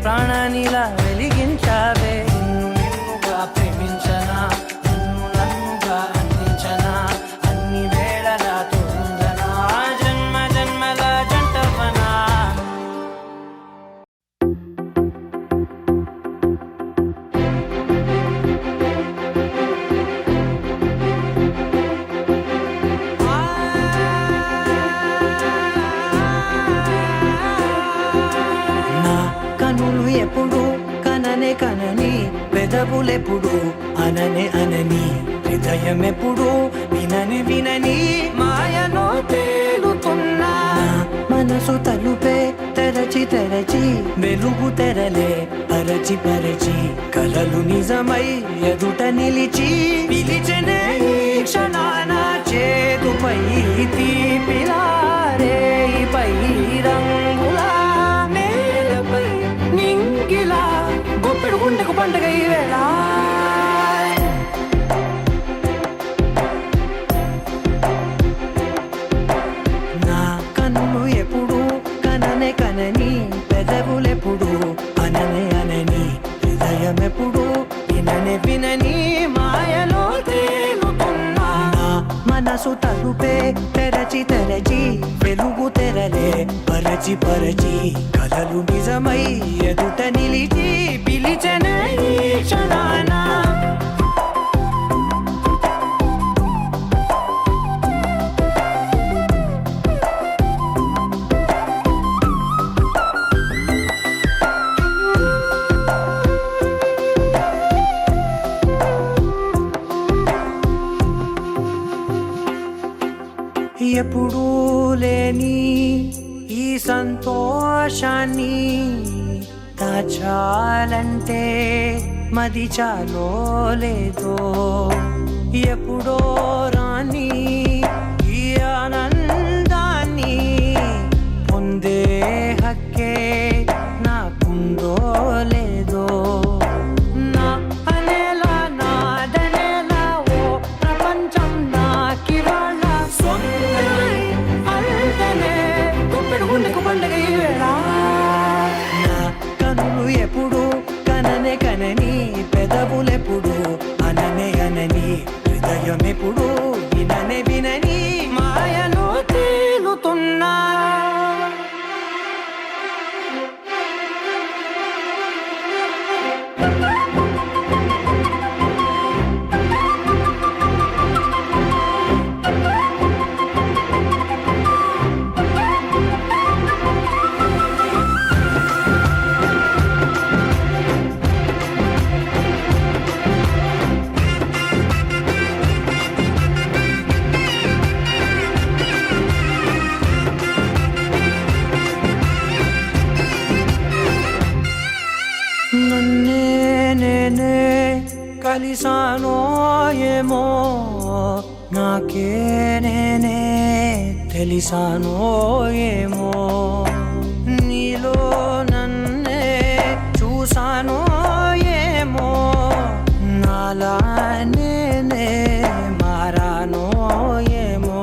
ప్రాణానిలా వెలిగించావే నిన్నుగా ప్రేమించనా నిన్ను నన్నుగా అందించనా అన్ని వేళలా తోందనా జన్మ జన్మల జంటవనా నా కనులు ఎప్పుడు కననే కనని పెదవులెప్పుడు అననే అనని హృదయం ఎప్పుడు వినని వినని మాయలో తేలుతున్నా మనసు తలుపే తెరచి తెరచి వెలుగు తెరలే పరచి పరచి కలలు నిజమై ఎదుట నిలిచి పిలిచెనే ఈ క్షణాన చేతుపై తీపిలారే పై రంగులా నేలపై నింగిలా గుప్పెడు గుండెకు పండుగ ఈ వేళ నా కన్నులు ఎప్పుడు కననే కనని పెదవులెప్పుడు అననే అనని హృదయం ఎప్పుడు విననే వినని మాయలో తేలుతున్నా నా మనసు తలుపే తెరచి తెరచి వెలుగు తెరలే పరచి పరచి కలలు నిజమై ఎదుట నిలిచి పిలిచెనే ఈ క్షణాన ఎప్పుడూ లేని ఈ సంతోషాన్ని దాచాలంటే మది చాలో లేదో ఎప్పుడో రాని ఈ ఆనందాన్ని పొందే హక్కే నాకుందో లేదో నా అనేలా నాదనేలా ఓ ప్రపంచం నాకివాళ్ళ సొంతమై అల్దనే గుప్పెడు గుండెకు పండుగ ఈ వేళ నా కనులు ఎప్పుడు కననే కనని పెదవులెప్పుడు అననే అనని హృదయం ఎప్పుడు విననే వినని మాయలో తేలుతున్నా నన్నే నేనే కలిసానో ఏమో నాకే నేనే తెలిసానో ఏమో నీలో నన్నే చూసానో ఏమో నాలా నేనే మారా తెలిసానో ఏమో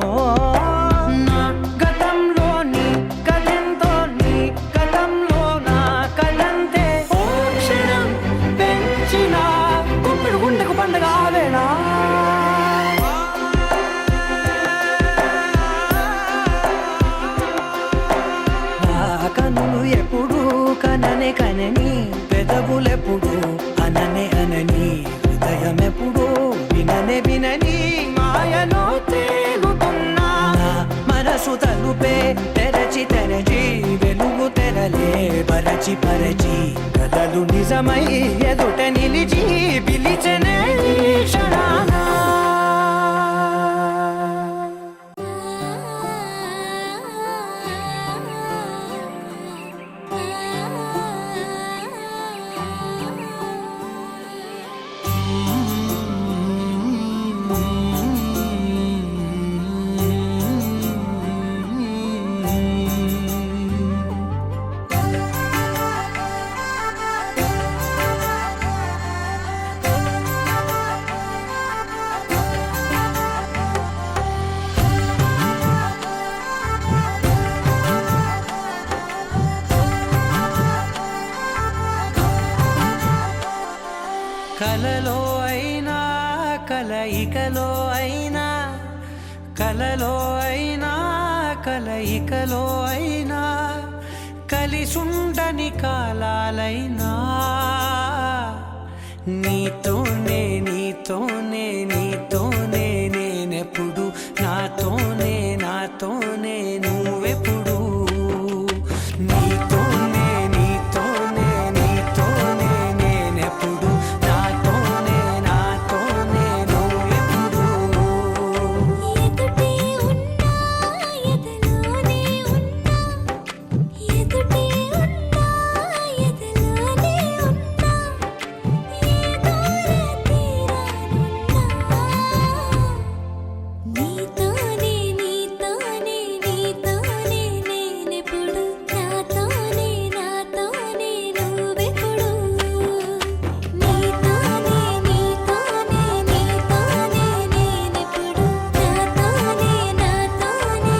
నా గతంలోని కథంతో నీ గతంలో నా కథంతే ఓ క్షణం పెంచిన గుప్పిడి గుండెకు పండగ ఆవేనా కనులు ఎప్పుడు కననే కనని పెదవులెప్పుడు అననే అనని హృదయం ఎప్పుడు విననే వినని మాయలో తేలుతున్నా మనసు తలుపే తెరచి తెరచి వెలుగు తెరలే పరచి పరచి కథలు నిజమై ఎదుట నిలిచి పిలిచనే క్షణానా కలలో అయినా కలయికలో అయినా కలలో అయినా కలయికలో అయినా కలిసుండని కాలాలైనా నీతోనే నీతోనే నీతోనే నేనెప్పుడు నాతోనే నాతోనే నువ్వెప్పుడు నీతోనే నీతోనే నీతోనే నేనెప్పుడు నాతోనే నాతోనే నువ్వెప్పుడు ఎదుటే ఉన్నా ఎదలోనే ఉన్నా ఎదుటే ఉన్నా ఎదలోనే ఉన్నా ఏ దూర తీరానున్నా నీతోనే నీతోనే నీతోనే నేనెప్పుడు నాతోనే నాతోనే నువ్వెప్పుడు నీతోనే నీతోనే నీతోనే నేనెప్పుడు నాతోనే నాతోనే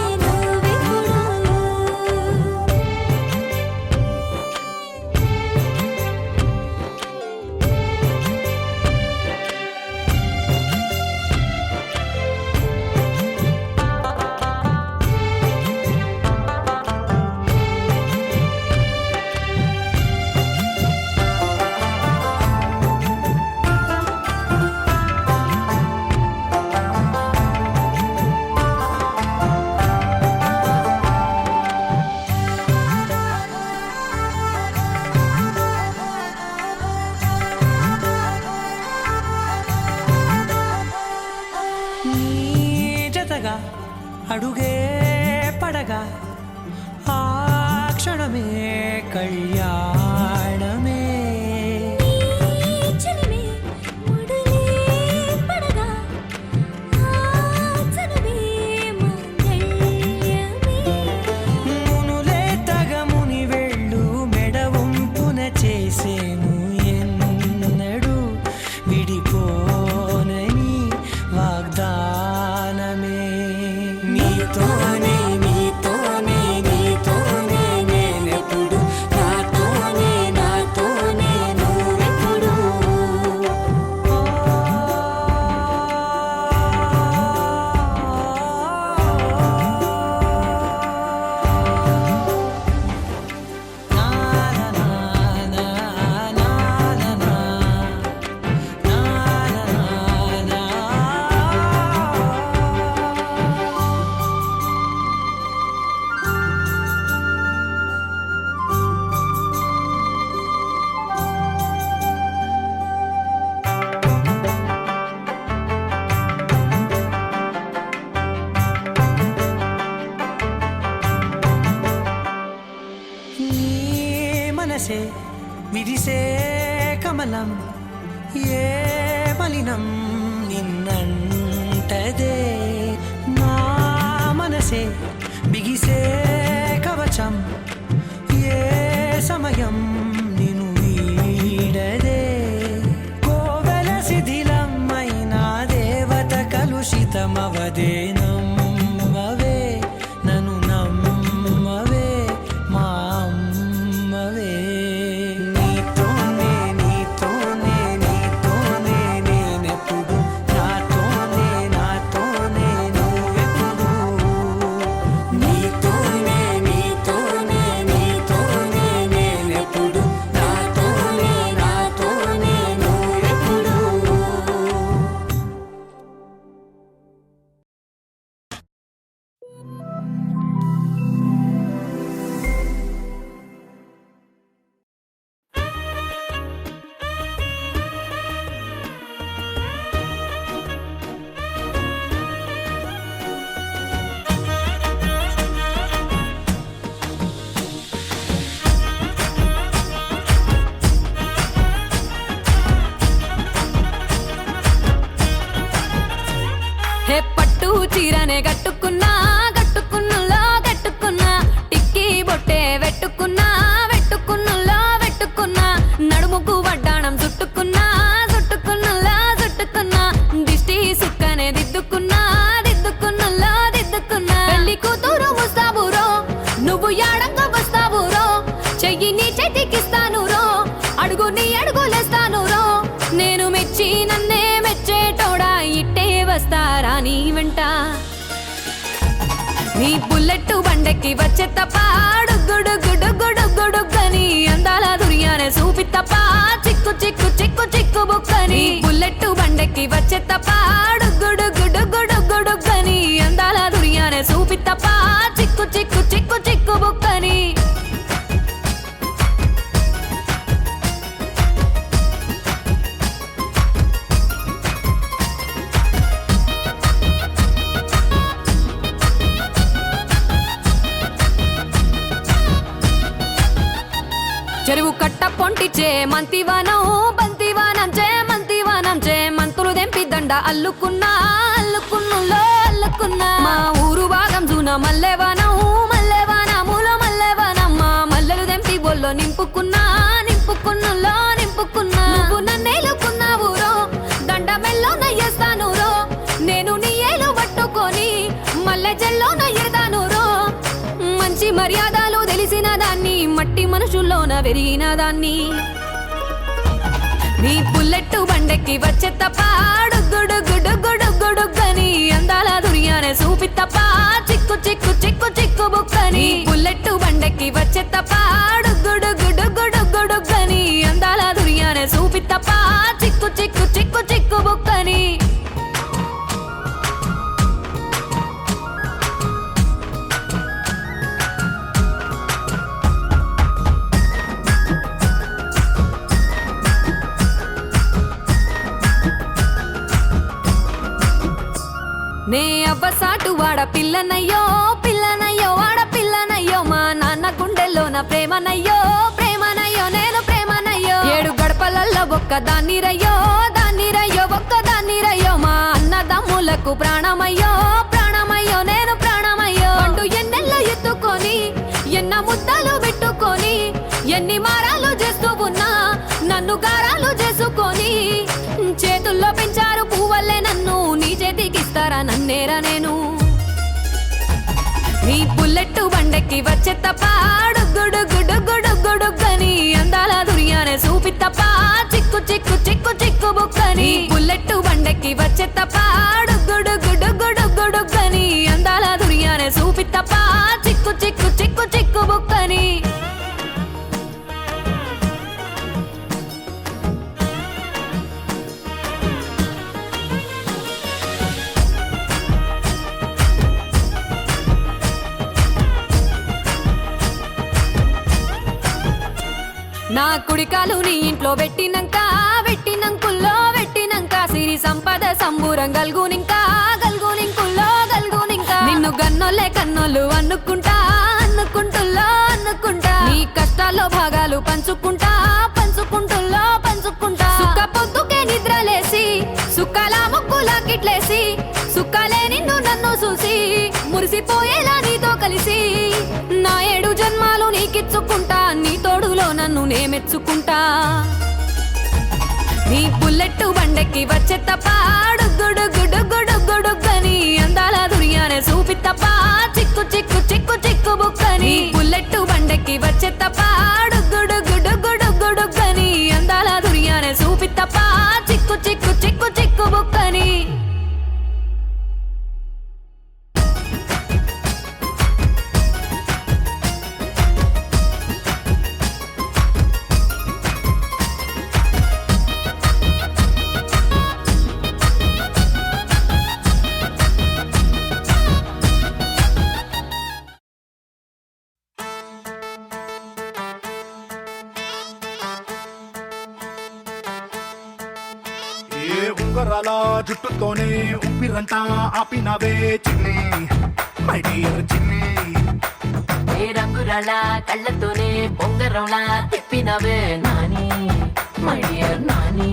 నీ జతగా అడుగే పడగా ఆ క్షణమే కళ్యాణమే చలిమే ముడులే పడగా ఆచనమే మంగళమే మునులే తగముని వెళ్ళు మెడవంపున చేసేను ఎన్నడు విడిపోనని వాగ్దానమే నీతోనే నీతోనే నీతోనే నేనెప్పుడు నాతోనే నాతోనే నువ్వెప్పుడు నా నా నా నా నా నా నీ మనసే విరిసే కమలం ఏ మలినం నిన్నంటదే నా మనసే బిగిసే కవచం ఏ సమయం నిను వీడదే కోవెల శిథిలం అయినా దేవత కలుషితమవ పదే నమ్మవే నన్ను నమ్మవే మా అమ్మవే నీతోనే నీతోనే నీతోనే నేనెప్పుడు నాతోనే నాతోనే నువ్వెప్పుడు నీతోనే నీతోనే నీతోనే నేనెప్పుడు నాతోనే నాతోనే నువ్వెప్పుడు హే పట్టు చీరనే కట్టుకున్నా కట్టుకున్నులో కట్టుకున్నా టిక్కీ బొట్టే వెట్టుకున్నా వెట్టుకున్నులో వెట్టుకున్నా నడుముకు వడ్డాణం చుట్టుకున్నా చుట్టుకున్నులో చుట్టుకున్నా దిష్టి సుక్కనే దిద్దుకున్నా దిద్దుకున్నులో దిద్దుకున్నా పెళ్లి కూతురు ముస్తాబురో నువ్వు యాడంగా వస్తావురో చెయ్యి నీ చేతికిస్తాను రో అడుగు నీ అడుగులేస్తాను రో నేను మెచ్చి నన్నే మెచ్చేటోడా ఇట్టే వస్తారా నీ వెంట నీ బుల్లెట్టు బండెక్కి వచ్చే తప్ప గుడుగుడుగుడుగుడుగుడుగని అందాల దుర్యానే చూపి తప్ప చిక్కు చిక్కు చిక్కు చిక్కు బుక్కని బుల్లెట్టు బండెక్కి వచ్చే తప్ప గుడుగుడుగుడుగుడుగని అందాల దుర్యానే చూపి తప్ప చిక్కు చిక్కు చిక్కు చిక్కు బుక్కని చెరువు కట్ట పొంటిచే మంతివానం బంతివానం చే మంతివానం చే మంతులు దెంపి దండ అల్లుకున్నా అల్లుకున్నులో అల్లుకున్నా మా ఊరు భాగం జూన మల్లెవానం మల్లెవానములో మల్లెవానం మా మల్లెలు దెంపి బొల్లో నింపుకున్నా నింపుకున్నులో నింపుకున్నా నువ్వు నన్నేలుకున్నావు రో దండ మెల్లో నయ్యేస్తాను రో నేను నీ ఏలు పట్టుకొని మల్లె జల్లో నయ్యేదాను రో మంచి మర్యాదలు తెలిసిన దాన్ని మట్టి మనుషుల్లోన పెరిగిన దాన్ని నీ బుల్లెట్టు బండెక్కి వచ్చే తప్ప గుడుగుడుగుడుగుడుగని అందాల దుర్యానే చూపి తప్ప చిక్కు చిక్కు చిక్కు చిక్కు బుక్కని బుల్లెట్టు బండెక్కి వచ్చే తప్ప గుడుగుడుగుడుగుడుగని అందాల దుర్యానే చూపి తప్ప చిక్కు చిక్కు చిక్కు చిక్కు బుక్కని నే అవ్వసాటు వాడ పిల్లనయ్యో పిల్లనయ్యో వాడ పిల్లనయ్యో మా నాన్న గుండెల్లోన ప్రేమనయ్యో ప్రేమనయ్యో నేను ప్రేమనయ్యో 7 గడపలల్లో ఒక్క దాన్ని రయ్యో ఒక్క దాన్ని రయ్యో మా అన్నదమ్ములకు ప్రాణమయ్యో ప్రాణమయ్యో నేను ప్రాణమయ్యో అంటూ ఎన్నెల్లో ఎత్తుకొని ఎన్న ముద్దలు పెట్టుకొని ఎన్ని మారాలు చేస్తూ ఉన్నా నన్ను గారాలు చేసుకొని చేతుల్లో పెంచారు పువ్వల్లే నన్ను నీ చేతికిస్తారా నన్నేరా నేను నీ బుల్లెట్టు బండెక్కి వచ్చే తప్ప గుడుగుడుగుడుగుడుగని అందాల దుర్యానే చూపి తప్ప చిక్కు చిక్కు చిక్కు చిక్కు బుక్కని బుల్లెట్టు బండెక్కి వచ్చే తప్ప గుడుగుడుగుడుగుడుగని అందాల దుర్యానే చూపి తప్ప చిక్కు చిక్కు చిక్కు చిక్కు బుక్కని నా కుడికాలు నీ ఇంట్లో పెట్టినంకుల్లో పెట్టినంక సిరి సంపద సంబూరం గల్గునింకుల్లో నిన్ను గన్నోలే కన్నోలు అనుకుంటుల్లో నీ కష్టాల్లో భాగాలు పంచుకుంటుల్లో సుక్క పొద్దుకే నిద్రలేసి సుక్కల ముక్కులా కిట్లేసి సుక్కలే నిన్ను నన్ను చూసి మురిసిపోయేలా నీతో కలిసి నా 7 జన్మాలు నీకిచ్చుకుంటా నీ తోడులో నన్ను నే మెచ్చుకుంటా నీ బుల్లెట్ బండెక్కి వచ్చే తప్ప డుగ్గుడుగ్గుడుగ్గుడుగ్గుడుగ్గని అందాల దుర్యానే చూపి తప్ప చిక్కు చిక్కు చిక్కు చిక్కు బుక్కని బుల్లెట్ బండెక్కి వచ్చే తప్ప డుగ్గుడుగ్గుడుగ్గుడుగ్గుడుగ్గని అందాల దుర్యానే చూపి తప్ప చిక్కు చిక్కు చిక్కు చిక్కు బుక్కని ఏ ఉంగరాల జుట్టుతోనే ఉప్పిరంతా ఆపినవే చిన్ని మై డియర్ చిన్ని ఏ రంగురాళ్ళ కళ్ళతోనే బొంగరంలా తిప్పినవే నాని మై డియర్ నాని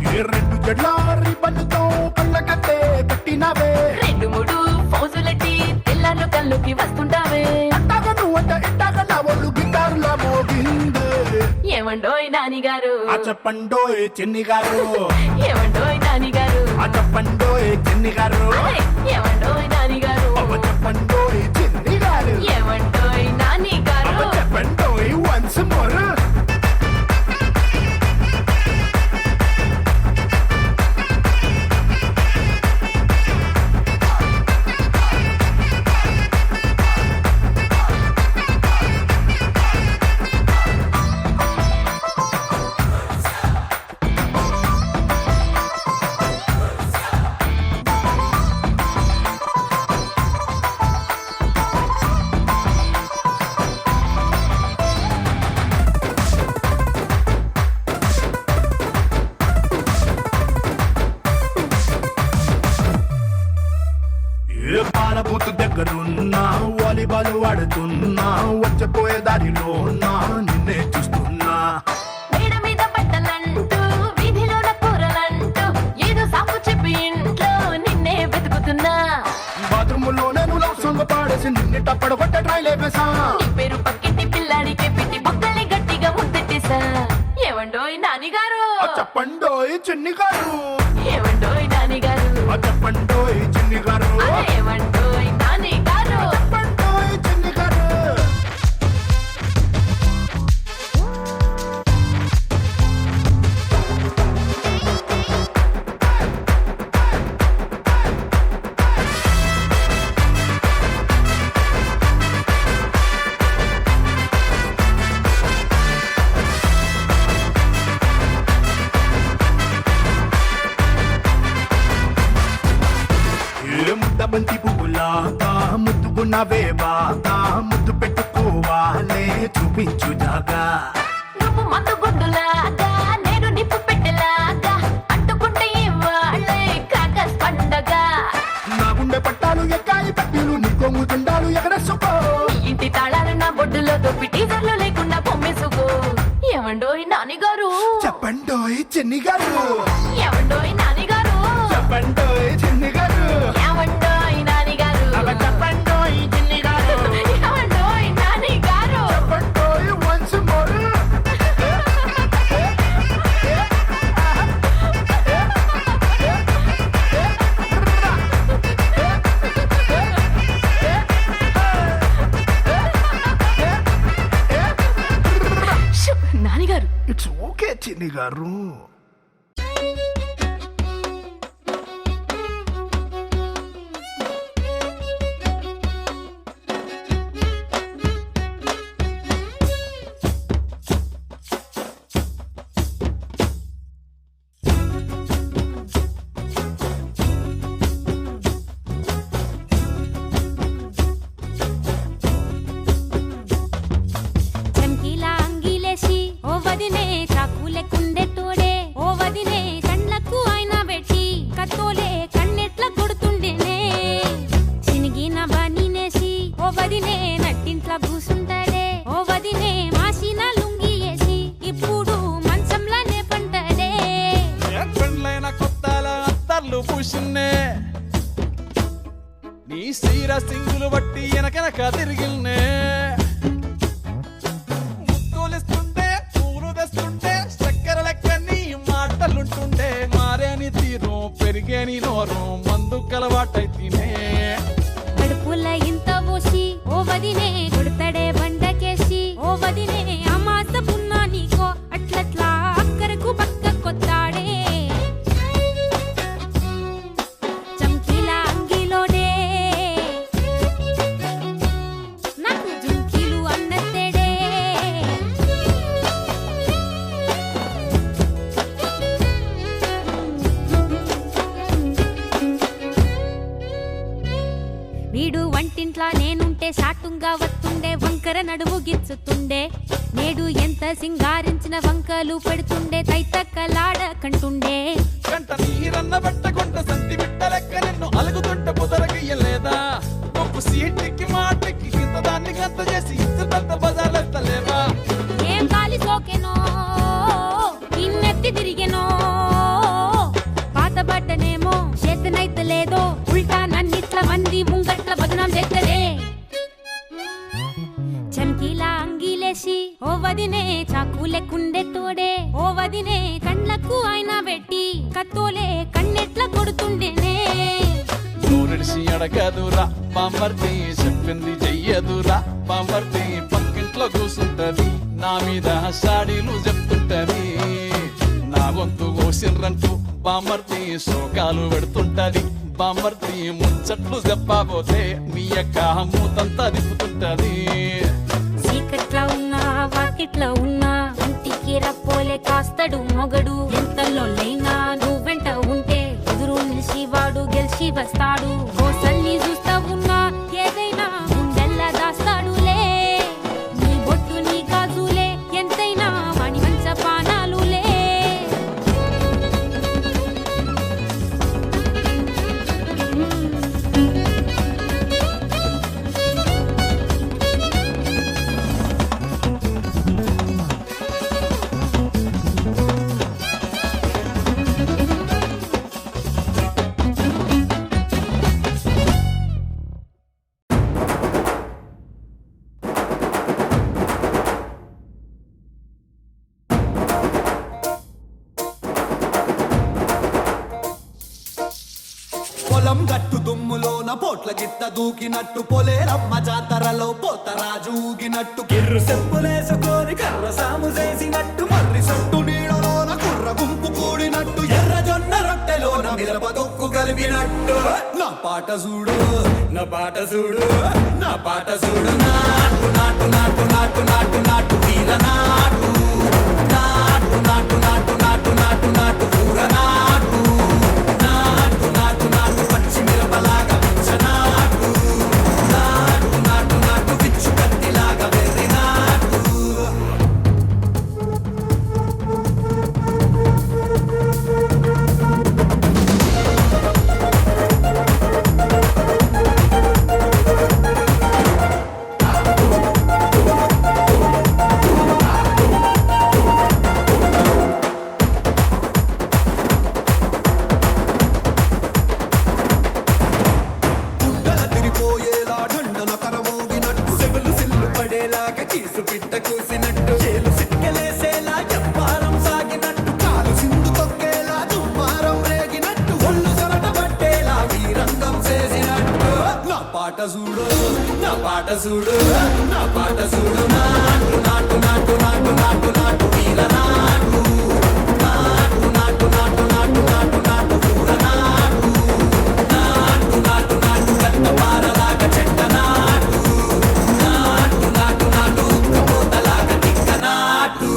ఏ రెండు జడ్ల రిబ్బన్తో కళ్ళకట్టే కట్టినవే రెండు మూడు ఫౌజులెట్టి తెల్లారు కళ్ళుకి వస్తుంటావే అట్టాగ నువ్వంట ఇట్టాగ నా ఒళ్ళు గిటారులా మోగిందే ఏమండోయ్ నాని గారు ఆ చెప్పండోయ్ చిన్ని గారు ఏమండోయ్ నాని గారు ఆ చెప్పండోయ్ చిన్ని గారు ఏమండోయ్ నాని గారు అవ్వ చెప్పండోయ్ చిన్ని గారు ఏమండోయ్ నాని గారు అవ్వ చెప్పండోయ్ వన్స్ మోర్ పాలబూతు దగ్గరున్నా వాలీబాల్ ఆడుతున్నా వచ్చపోయే దారిలో నిన్నే చూస్తున్నా మేడ మీద బట్టలంటూ వీధిలోన కూరలంటూ ఏదో సాకు చెప్పి ఇంట్లో నిన్నే వెతుకుతున్నా బాత్రూములో నేను లవ్ సాంగ్ పాడేసి నిన్ను టప్పడ కొట్ట ట్రై లేపేసా నీ పేరు పక్కింటి పిల్లాడికే పిట్టి బుక్కల్ని గట్టిగా ముద్దెట్టేసా ఏమండోయ్ నాని గారు ఆ చెప్పండోయ్ చిన్ని గారు ఏమండోయ్ నాని గారు ఆ చెప్పండోయ్ చిన్ని గారు ఏమండోయ్ నాని గారు చెప్పండోయ్ చిన్ని గారు బంతి పువ్వులాగా ముద్దుకున్నవే బాగా ముద్దు పెట్టుకోవాలే చూపించు జాగా నువ్వు మందు గుడ్డులాగా నేను నిప్పు పెట్టెలాగా అంటుకుంటే ఇవ్వాళ్ళే క్రాకర్స్ పండగ నా గుండె పట్టాలు ఎక్కాయి పట్టీలు నీ కొంగు తుండాలు ఎగరేసుకో నీ ఇంటి తాళాలు నా బొడ్డులో దొప్పి టీజర్లు లేకుండా పొమ్మేసుకో ఏమండోయ్ నాని గారు చెప్పండోయ్ చిన్ని గారు ఏమండోయ్ నాని గారు చెప్పండోయ్ చిన్ని గారు ఏమండోయ్ నాని గారు చెప్పండోయ్ చిన్ని గారు ఏమండోయ్ నాని గారు చెప్పండోయ్ వన్స్ మోర్ నాని గారు ఇట్స్ ఓకే చిన్ని గారు చంకీలా అంగిలేసి ఓ వదినే చాకులే కుండే తోడే ఓ వదినే కండ్లకు ఆయన పెట్టి కత్తోలే కన్నెట్ల కొడుతుండేనే చినిగిన బనీనేసి ఓ వదినే నట్టింట్ల కూసుంటాడే ఓ వదినే మాసిన లుంగి వేసి ఇప్పుడు మంచంలానే పంటాడే పెండ్లైన కొత్తల అత్తర్లు పూసిన్నే నీ సీర సింగులు బట్టి వెనకెనక తిరిగిల్నే ముత్తులిస్తుంటే పూలు తెస్తుంటే చక్కెర లెక్క నీ మా వదినే కొడతాడే బండకేసి ఓ వదినే అమాస పున్నా నీకో అట్లట్లా అక్కరకు పక్క కొత్తాడే చంకీలా అంగిలోనే నాకు జుంకీలు అన్నత్తేడే వీడు వంటింట్లా నేనుంటే శాటుంగా వస్తుండే వంకర నడుము గిచ్చుతుండే నేడు ఎంత సింగారించిన వంకలు పెడుతుండే తైతక్కలాడ కంటుండే కంట నీరన్న బట్టకుంట సంతి బిట్ట లెక్క నిన్ను అలుగుతుంటే పొదరగయ్యలేదా ఒప్పు సీటికి మాటికి ఇంత దాన్ని గంత చేసి ఇచ్చుతంత బజార్లెత్తలేవా ఏం గాలి సోకెనో ఇన్నెత్తి తిరిగెనో పాతబడ్డనేమో చేతనైతే లేదో ఉల్టా నన్నిట్ల మంది ముంగట్ల బదనాం చేస్తలే చమ్కీలా అంగిలేసి ఓ వదినే చాకులెక్కుండే తోడే ఓ వదినే కండ్లకు అయినా పెట్టి కత్తోలే కన్నెట్ల కొడుతుండేనే నూరిడిసి అడగదురా బామర్తి చెప్పింది చెయ్యదురా బామర్తి పక్కింట్లో కూసుంటది నా మీద సాడీలు చెప్తుంటది నా గొంతు కోసిర్రంటూ బామర్తి శోకాలు పెడుతుంటది బామర్తి ముచ్చట్లు చెప్పబోతే మీ యొక్క మూతంతా తిప్పుతుంటది చీకట్లా ఉన్నా వాకిట్లా ఉన్నా ఇంటికి రప్పోలే కాస్తడు మొగడు ఎంతలో లేనా నువ్వెంట ఉంటే ఎదురు నిలిచి వాడు గెలిచి వస్తాడు కోసల్ని చూస్తా ఉన్నా ఏదైనా గుండెల్లా దాస్తాడులే నీ బొట్టు నీ గాజులే ఎంతైనా వాణి మంచ పానాలులే పొలం గట్టు దుమ్ములోన పోట్ల గిట్ట దూకినట్టు పొలేరమ్మ జాతరలో పోతరాజు ఊగినట్టు కిర్రు చెప్పులేసుకొని కర్ర సాము చేసినట్టు మర్రి సొట్టు నీడలోన కుర్ర గుంపు కూడినట్టు ఎర్ర జొన్న రొట్టెలోన మిరప దొక్కు కలిపినట్టు నా పాట చూడు నా పాట చూడు నా పాట చూడు నాటు నాటు నాటు నాటు నాటు నాటు వీర నాటు నాటు నాటు నాటు నాటు నాటు నాటు ఊర నాటు నాటు నాటు నాటు పచ్చి మిరపలాగా పిచ్చనాటు నాటు నాటు నాటు పిచ్చు కత్తిలాగా వెర్రి నాటు గుడ్డల తిరిపోయేలా ఢండన కరమోగినట్టు సెగలు సిల్లు పడేలాగా కీసు పిట్ట కూసినట్టు చేలు సిక్కలేసేలా ఎవ్వారం సాగినట్టు కాలు సింధు తొక్కేలా దుమ్మారం రేగినట్టు ఒళ్ళు చెమట పట్టేలా వీరంగం చేసినట్టు నా పాట చూడు నా పాట చూడు నా పాట చూడు నాటు నాటు నాటు నాటు నాటు నాటు వీర నాటు నాటు నాటు నాటు నాటు నాటు నాటు ఊర నాటు నాటు నాటు నాటు కట్ట పారలాగా చెట్ట నాటు నాటు నాటు నాటు ఉక్కపోతలాగా తిక్క నాటు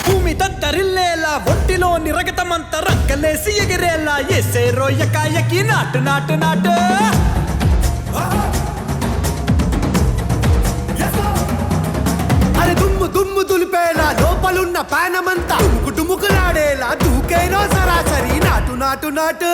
భూమి దద్దరిల్లేలా ఒంటిలోని రగతమంత రక్కలేసి ఎగిరేలా ఎసే రోయకాయకి నాటు నాటు నాటు అరే దుమ్ము దుమ్ము దులిపేలా లోపలున్న పానమంతా దుమ్ముకు డుముకులాడేలా దూకేనో సరాసరి నాటు నాటు నాటు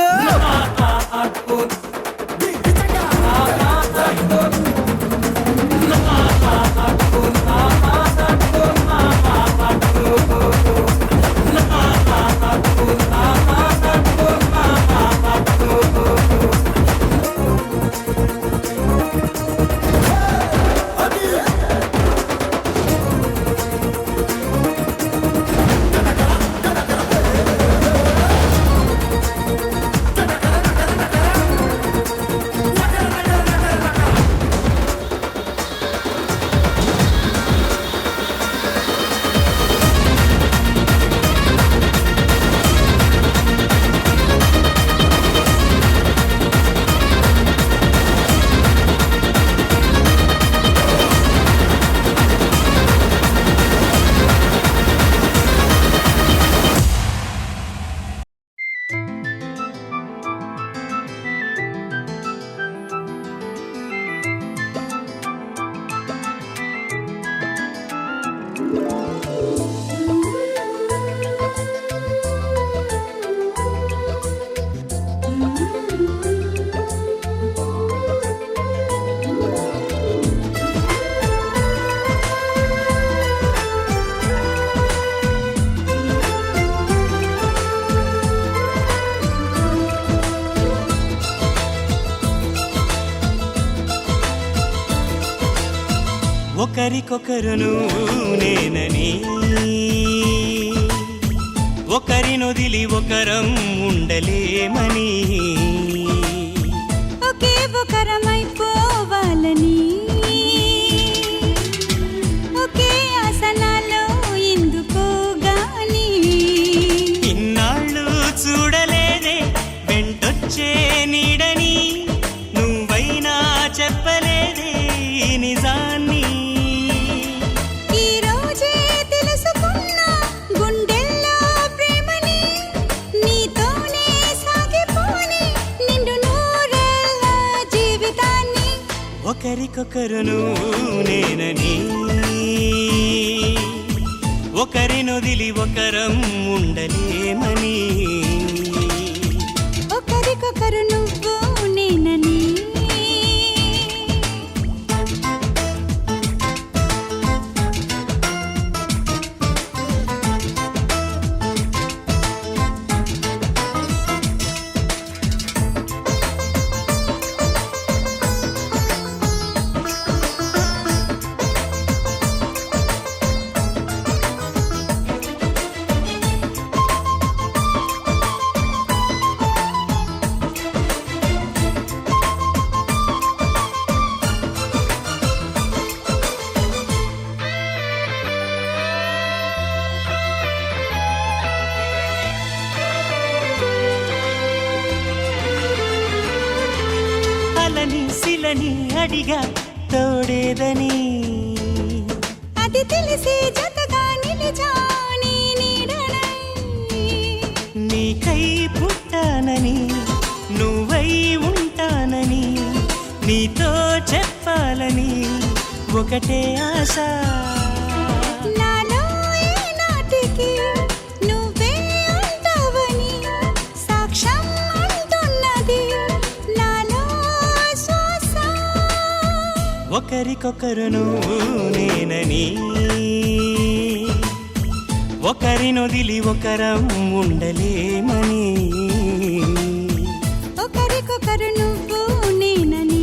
ఒకరికొకరును నేనని ఒకరినొదిలి ఒకరం ఉండలేమని ఒకే ఒకరమైపోవాలని ఒకే ఆసనాలో ఎందుకో గాని ఇన్నాళ్ళు చూడలేదే వెంటొచ్చే నీడని నువ్వైనా చెప్పలేదే ఈ నిజాన్ని ఈ రోజే తెలుసుకున్నా గుండెల్లో ప్రేమని నీతోనే సాగిపోని నిండు నూరేళ్ళ జీవితాన్ని ఒకరికొకరును నేనని ఒకరినొదిలి ఒకరం ఉండలేమని ఒకరికొకరు నువ్వు నేనని అలని శిలని అడిగా తోడేదని అది తెలిసి జతగా నిలిచాని నీడనై నీకై పుట్టానని నువ్వై ఉంటానని నీతో చెప్పాలని ఒకటే ఆశ నాలో ఏనాటికి నువ్వే ఉంటావని సాక్ష్యం అంటున్నది నాలో శ్వాస ఒకరికొకరును నేనని ఒకరినొదిలి ఒకరం ఉండలేమని ఒకరికొకరు నువ్వు నేనని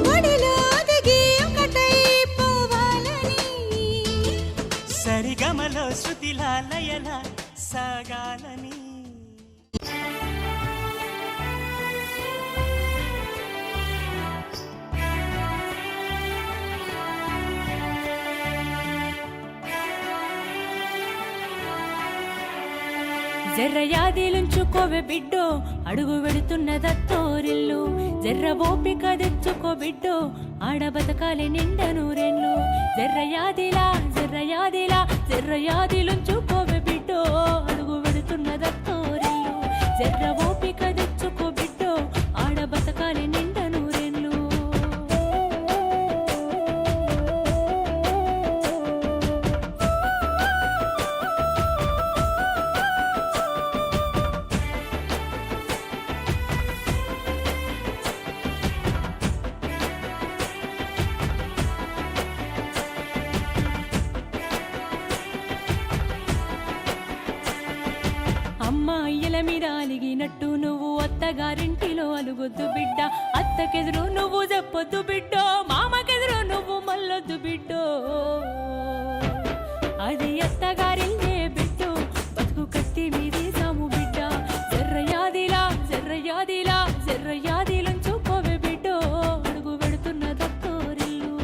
ఒడిలో దిగి ఒకటై పోవాలని సరిగమలో శృతిలా లయల సాగాలని జర్ర యాదిలుంచుకోవే బిడ్డో అడుగు వెడుతున్న దత్తోరిల్లు జర్ర ఓపిక తెచ్చుకో బిడ్డో ఆడ బతకాలి నిండా నూరెళ్ళు జర్ర యాదిలా జర్ర యాదిలుంచుకోవే బిడ్డో అడుగు వెడుతున్న దత్తోరిల్లు జర్ర ఓపిక తెచ్చుకో బిడ్డో ఆడ బతకాలి నిండా నూరెళ్ళు అమ్మ అయ్యల మీద అలిగినట్టు నువ్వు అత్తగారింటిలో అలుగొద్దు బిడ్డ అత్తకెదురు నువ్వు చెప్పొద్దు బిడ్డో మామకెదురు నువ్వు మల్లొద్దు బిడ్డో అది అత్తగారిల్లే బిడ్డో బతుకు కత్తి మీది సాము బిడ్డ జర్ర యాదిలుంచుకోవే బిడ్డో అడుగు వెడుతున్న దత్తోరిల్లు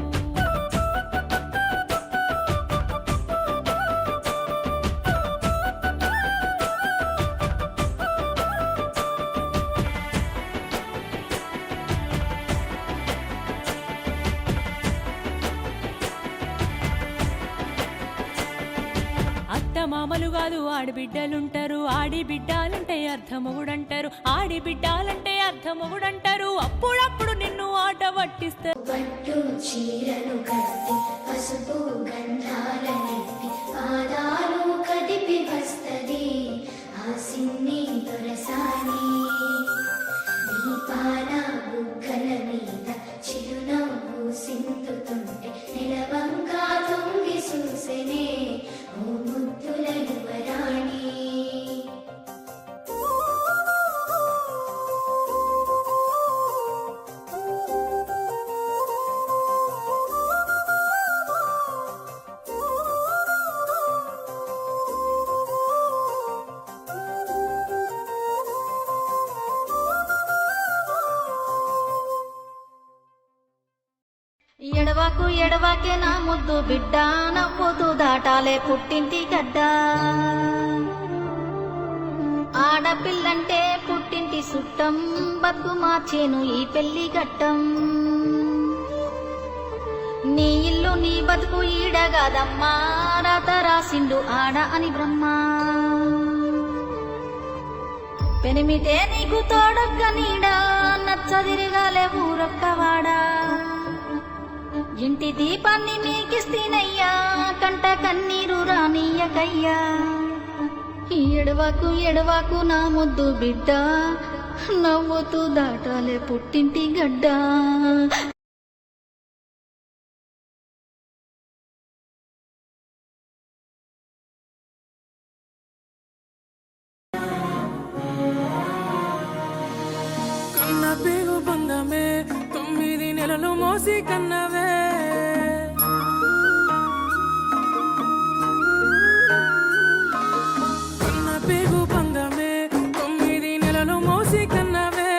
అత్త మామలు కాదు ఆడిబిడ్డలుంటారు. ఆడిబిడ్డాలంటే అర్థమొగుడంటారు. ఆడిబిడ్డాలంటే అర్థమొగుడంటారు. అప్పుడప్పుడు నిన్ను ఆట పట్టిస్తారు. పట్టు చీరను కట్టి పసుపు గంధాలనెత్తి పాదాలు కదిపి వస్తది ఆ సిన్ని దొరసాని. దీపాల బుగ్గల మీద చిరునవ్వు సింతుతుంటే నిలవంగా తొంగి చూసెనే ఓ ముద్దుల యువరాణి. ఎడవాకు ఎడవాకే నా ముద్దు బిడ్డ నవ్వుతూ దాటాలే పుట్టింటి గడ్డ. ఆడపిల్లంటే పుట్టింటి సుట్టం బతుకు మార్చేను ఈ పెళ్లి ఘట్టం. నీ ఇల్లు నీ బతుకు ఈడగాదమ్మా రాత రాసిండు ఆడ అని బ్రహ్మ. పెనిమిటే నీకు తోడొక్క నీడా నచ్చదిరగాలే ఊరొక్కవాడా. ఇంటి దీపాన్ని నీకిస్తేనయ్యా కంట కన్నీరు రానియకయ్యా. ఎడవాకు ఎడవాకు నా ముద్దు బిడ్డ నవ్వుతూ దాటాలే పుట్టింటి గడ్డ. కన్న పేగు బంధమే 9 నెలలు మోసి కన్నవే. కన్న పేగు బంధమే 9 నెలలు మోసి కన్నవే.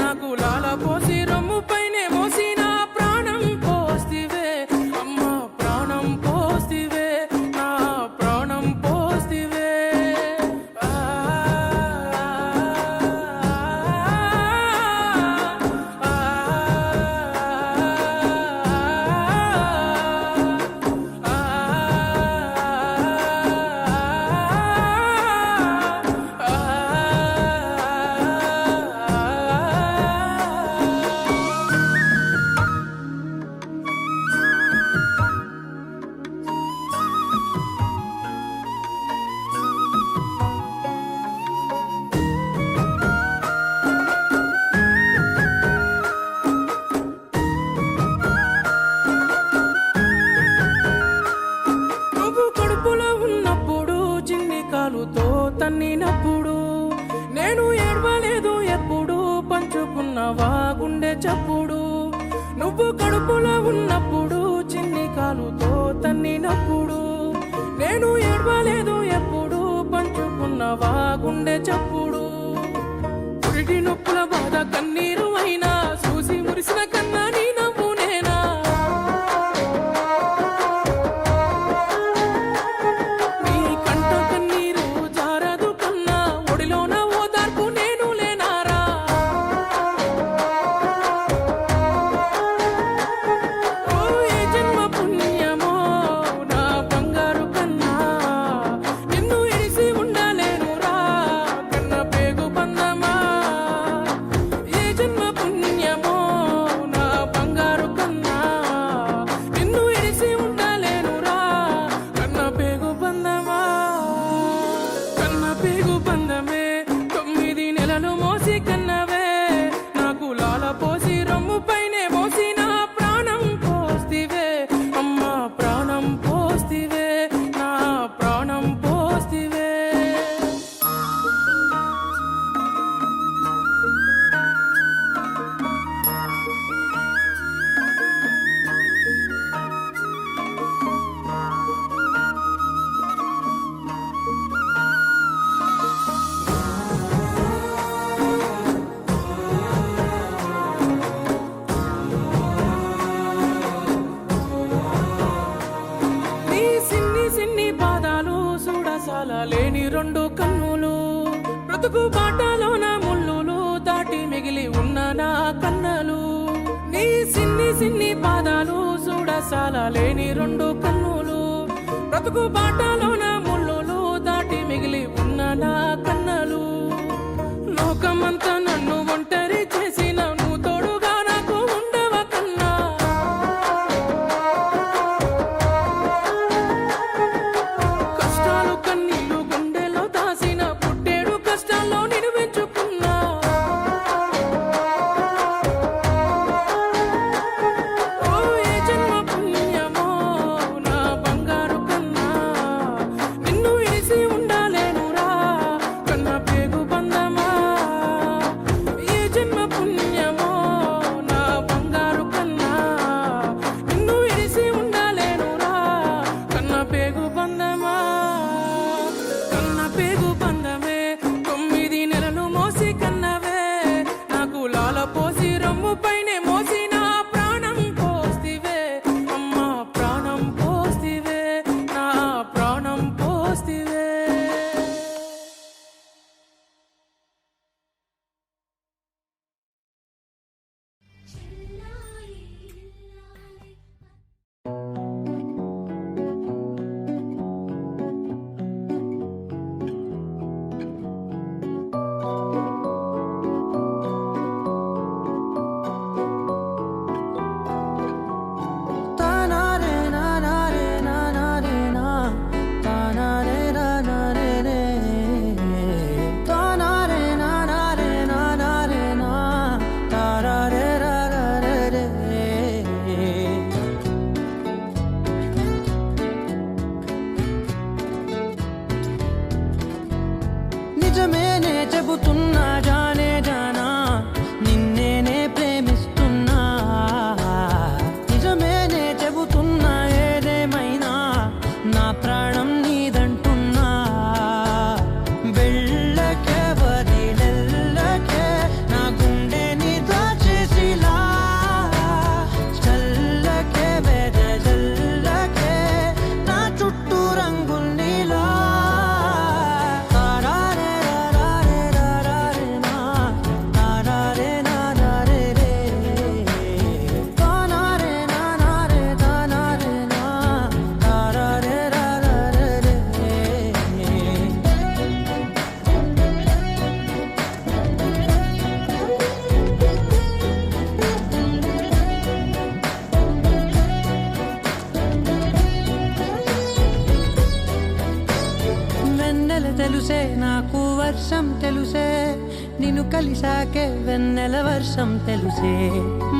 నాకు లాల పోసి రొమ్ము పైనే మోసి నా ప్రాణం పోస్తివే. అమ్మ ప్రాణం పోస్తివే నా ప్రాణం పోస్తివే. తన్నినప్పుడు నేను ఏడవలేదు ఎప్పుడు పంచుకున్నవా గుండె చప్పుడు. నువ్వు కడుపులో ఉన్నప్పుడు చిన్ని కాలుతో తన్నినప్పుడు నేను ఏడవలేదు ఎప్పుడు పంచుకున్నవా గుండె చప్పుడు. పురిటి నొప్పుల బాధ కన్నీరు అయినా చూసి మురిసిన కన్నా నీ నవ్వు నేనా. లేని రెండు కన్నులు బ్రతుకు బాటలోన ముళ్ళులు దాటి మిగిలి ఉన్న నా కన్నలు. నీ సిన్ని సిన్ని పాదాలు చూడసాల లేని రెండు కన్నులు బ్రతుకు బాటలోన ముళ్ళులు దాటి మిగిలి ఉన్న నా కన్నలు లోకమంతా నన్ను ఒంటరి చేసిన నువ్వు తోడుగా నాకు ఉండవ కన్నా కష్టాలు కన్నీళ్లు గుండెలో దాసిన పుట్టేడు కష్టాల్లో నిన్ను పెంచుకున్నా ఓ ఏ జన్మ పుణ్యమో నా బంగారు కన్నా నిన్ను విడిసి ఉండాలేనురా కన్న పేగు బంధమా ఏ జన్మ పుణ్యమో నా బంగారు కన్నా నిన్ను విడిసి ఉండాలేనురా కన్న పేగు బంధమా కన్న పేగు బంధమే 9 నెలలు మోసి కన్నవే నాకు లాల పోసి రొమ్ము పైనే మోసి నా ప్రాణం పోస్తివే అమ్మా ప్రాణం పోస్తివే నా ప్రాణం పోస్తివే నిజమేనే చెబుతున్నా జానే జానా నిన్నేనే ప్రేమిస్తున్నా నిజమేనే చెబుతున్నా ఏదేమైనా నా ప్రాణం నీదంటున్నా వెళ్ళకే వదిలెల్లకే నా గుండెని దాచేసిలా చల్లకే వెదజల్లకే నా చుట్టూ రంగుల్నిలా వెన్నెల తెలుసే నాకు వర్షం తెలుసే నిన్ను కలిసాకే వెన్నెల వర్షం తెలుసే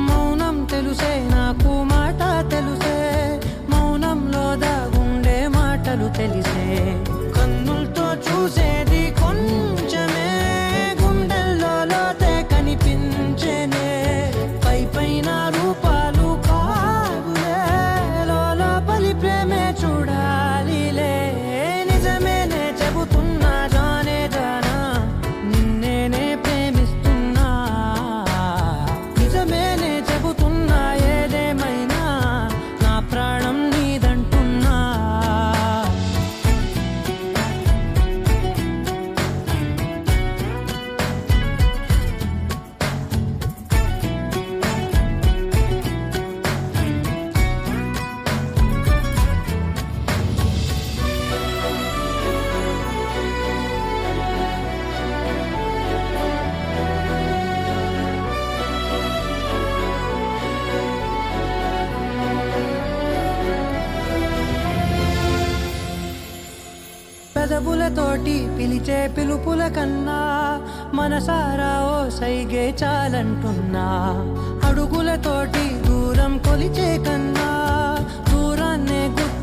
మౌనం తెలుసే నాకు మాట తెలుసే మౌనంలో దాగుండే మాటలు తెలిసే కన్నులతో చూసేది కొంచెమే గుండెల్లో లోతే కనిపించేనే పై పైన రూపాలు కాదులే లోపలి ప్రేమే చూడాలిలే నిజమేనే చెబుతున్నా జానే జానా నిన్నేనే ప్రేమిస్తున్నా నిజమేనే చెబుతున్నా ఏదేమైనా నా ప్రాణం నీదంటున్నా పెదవులతోటి పిలిచే పిలుపుల కన్నా మనసారా ఓ సైగే చాలంటున్నా అడుగులతోటి దూరం కొలిచే కన్నా దూరాన్నే గుర్తు